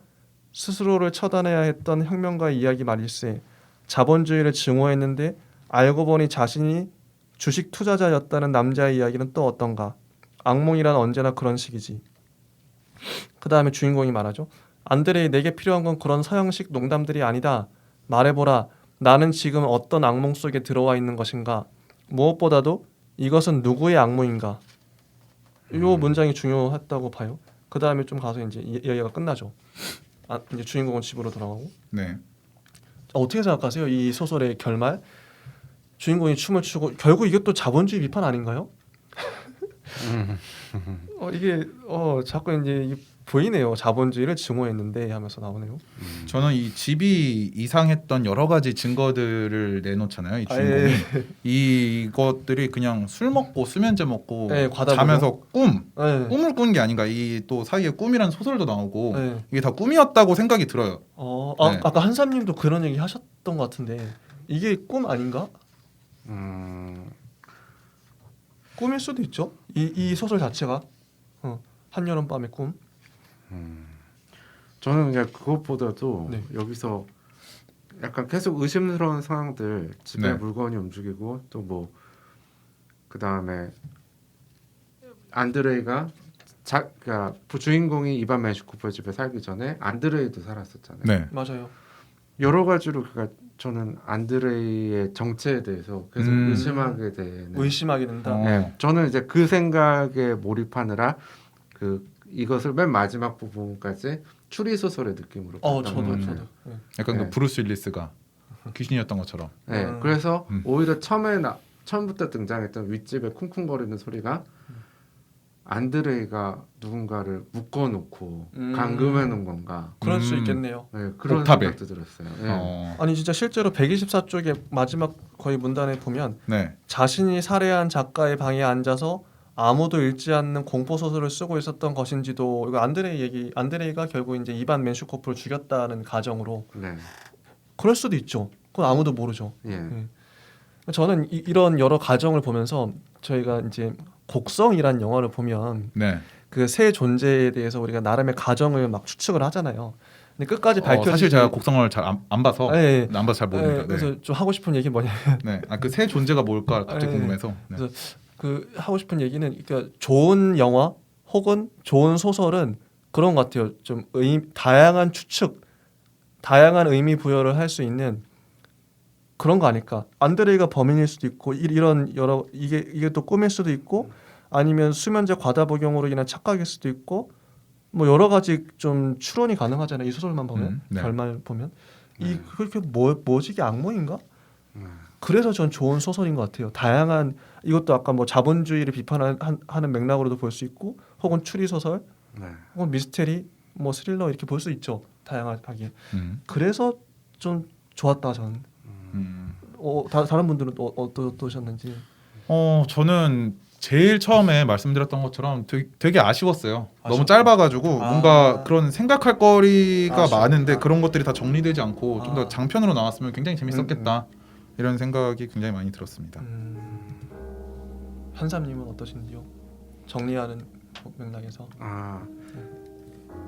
스스로를 처단해야 했던 혁명가의 이야기 말일세. 자본주의를 증오했는데 알고 보니 자신이 주식 투자자였다는 남자의 이야기는 또 어떤가? 악몽이란 언제나 그런 식이지. 그 다음에 주인공이 말하죠. 안드레이 내게 필요한 건 그런 서양식 농담들이 아니다. 말해보라. 나는 지금 어떤 악몽 속에 들어와 있는 것인가? 무엇보다도 이것은 누구의 악몽인가? 이 문장이 중요했다고 봐요. 그 다음에 좀 가서 이제 이야기가 끝나죠. 이제 주인공은 집으로 돌아가고. 네. 어떻게 생각하세요? 이 소설의 결말? 주인공이 춤을 추고 결국 이게 또 자본주의 비판 아닌가요? 이게 자꾸 이제 보이네요. 자본주의를 증오했는데 하면서 나오네요. 저는 이 집이 이상했던 여러 가지 증거들을 내놓잖아요. 이 주인공이. 이것들이 그냥 술 먹고 수면제 먹고 네, 과다 자면서 네. 꿈을 꾼 게 아닌가. 이 또 사이에 꿈이라는 소설도 나오고 네. 이게 다 꿈이었다고 생각이 들어요. 네. 아까 한삼님도 그런 얘기 하셨던 것 같은데 이게 꿈 아닌가? 꿈일 수도 있죠. 이 소설 자체가 한여름 밤의 꿈. 저는 그냥 그것보다도 네. 여기서 약간 계속 의심스러운 상황들, 집에 네. 물건이 움직이고 또 뭐 그 다음에 안드레이가 그러니까 주인공이 이반 맨슈코프의 집에 살기 전에 안드레이도 살았었잖아요. 네. 맞아요. 여러 가지로 그러니까 저는 안드레이의 정체에 대해서 계속 의심하게 되는. 의심하게 된다. 네, 저는 이제 그 생각에 몰입하느라 이것을 맨 마지막 부분까지 추리 소설의 느낌으로 봤던 것 저도. 같아요. 네. 약간 네. 그 브루스 윌리스가 귀신이었던 것처럼. 네, 그래서 오히려 처음부터 등장했던 윗집에 쿵쿵거리는 소리가 안드레이가 누군가를 묶어놓고 감금해놓은 건가? 그럴 수 있겠네요. 네, 그런 옥탑에. 생각도 들었어요. 네. 아니 진짜 실제로 124쪽의 마지막 거의 문단에 보면 네. 자신이 살해한 작가의 방에 앉아서 아무도 읽지 않는 공포 소설을 쓰고 있었던 것인지도 이거 안드레이가 결국 이제 이반 맨슈코프를 죽였다는 가정으로 네. 그럴 수도 있죠. 그건 아무도 모르죠. 예. 저는 이런 여러 가정을 보면서 저희가 이제 곡성이란 영화를 보면 네. 그 새 존재에 대해서 우리가 나름의 가정을 막 추측을 하잖아요. 근데 끝까지 밝혀지지. 사실 제가 곡성을 잘 안 봐서 네. 안 봐서 잘 모르니까. 네. 그래서 좀 하고 싶은 얘기 뭐냐면 네. 그 새 존재가 뭘까 갑자기 네. 궁금해서. 네. 그래서 그 하고 싶은 얘기는 그러니까 좋은 영화 혹은 좋은 소설은 그런 것 같아요. 좀 다양한 추측, 다양한 의미 부여를 할 수 있는 그런 거 아닐까. 안드레이가 범인일 수도 있고 이런 여러 이게 또 꿈일 수도 있고 아니면 수면제 과다 복용으로 인한 착각일 수도 있고 뭐 여러 가지 좀 추론이 가능하잖아요. 이 소설만 보면 네. 결말 보면 이 그렇게 뭐지 이게 악몽인가? 그래서 전 좋은 소설인 것 같아요. 다양한 이것도 아까 뭐 자본주의를 비판하는 맥락으로도 볼 수 있고, 혹은 추리 소설, 네. 혹은 미스테리, 뭐 스릴러 이렇게 볼 수 있죠. 다양하게. 그래서 좀 좋았다 저는. 다른 분들은 또 어떠셨는지? 저는 제일 처음에 말씀드렸던 것처럼 되게 아쉬웠어요. 너무 아쉬웠어요? 짧아가지고 뭔가 그런 생각할 거리가 아쉬웠다. 많은데 그런 것들이 다 정리되지 않고 좀 더 아. 장편으로 나왔으면 굉장히 재밌었겠다 이런 생각이 굉장히 많이 들었습니다. 현삼님은 어떠신지요? 정리하는 맥락에서.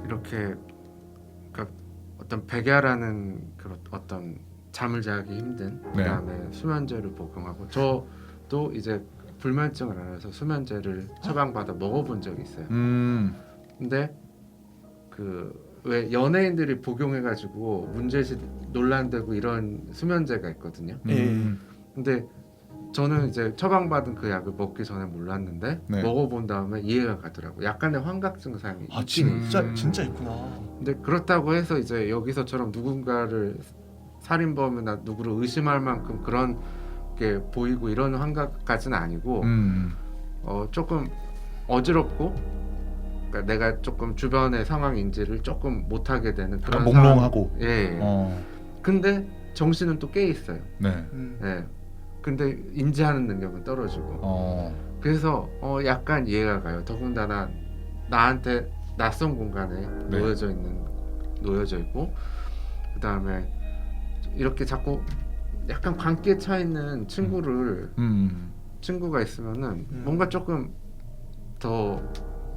이렇게 그러니까 어떤 백야라는 그런 어떤 잠을 자기 힘든 네. 그다음에 수면제를 복용하고 저도 이제 불면증을 앓아서 수면제를 처방받아 먹어본 적이 있어요. 근데 그 왜 연예인들이 복용해가지고 문제시 논란되고 이런 수면제가 있거든요. 근데 저는 이제 처방받은 그 약을 먹기 전에 몰랐는데 네. 먹어본 다음에 이해가 가더라고. 약간의 환각 증상이 있긴 있어요. 진짜 있구나. 근데 그렇다고 해서 이제 여기서처럼 누군가를 살인범이나 누구를 의심할 만큼 그런 게 보이고 이런 환각까지는 아니고 조금 어지럽고, 그러니까 내가 조금 주변의 상황 인지를 조금 못하게 되는 그런 몽롱하고. 상황. 예. 근데 정신은 또 깨 있어요. 네. 예. 근데 인지하는 능력은 떨어지고. 그래서 약간 이해가 가요. 더군다나 나한테 낯선 공간에 네. 놓여져 있고, 그 다음에 이렇게 자꾸 약간 관계 차 있는 친구가 있으면은 뭔가 조금 더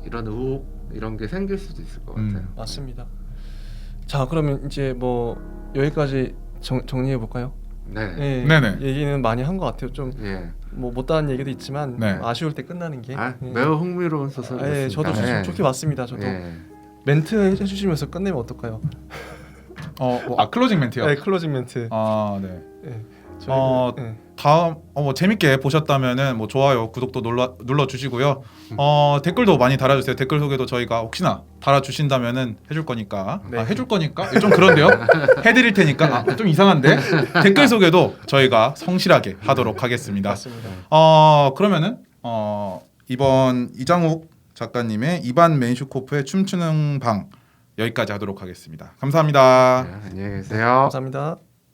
이런 의혹 이런 게 생길 수도 있을 것 같아요. 맞습니다. 자, 그러면 이제 뭐 여기까지 정리해 볼까요? 네. 예, 네네. 얘기는 많이 한 것 같아요. 좀 예. 뭐 못다한 얘기도 있지만 네. 아쉬울 때 끝나는 게. 예. 매우 흥미로운 소설이었습니다. 예, 저도 좋게 봤습니다. 저도 예. 멘트 해주시면서 끝내면 어떨까요? 클로징 멘트요. 네, 클로징 멘트. 네. 예. 다음 뭐 재밌게 보셨다면은 뭐 좋아요, 구독도 눌러 주시고요. 댓글도 많이 달아주세요. 댓글 소개도 저희가 혹시나 달아주신다면은 해줄 거니까. 네. 해줄 거니까 좀 그런데요. 해드릴 테니까 좀 이상한데 댓글 소개도 저희가 성실하게 하도록 하겠습니다. 맞습니다. 그러면은 이번 이장욱 작가님의 이반 멘슈코프의 춤추는 방 여기까지 하도록 하겠습니다. 감사합니다. 안녕히 계세요. 감사합니다.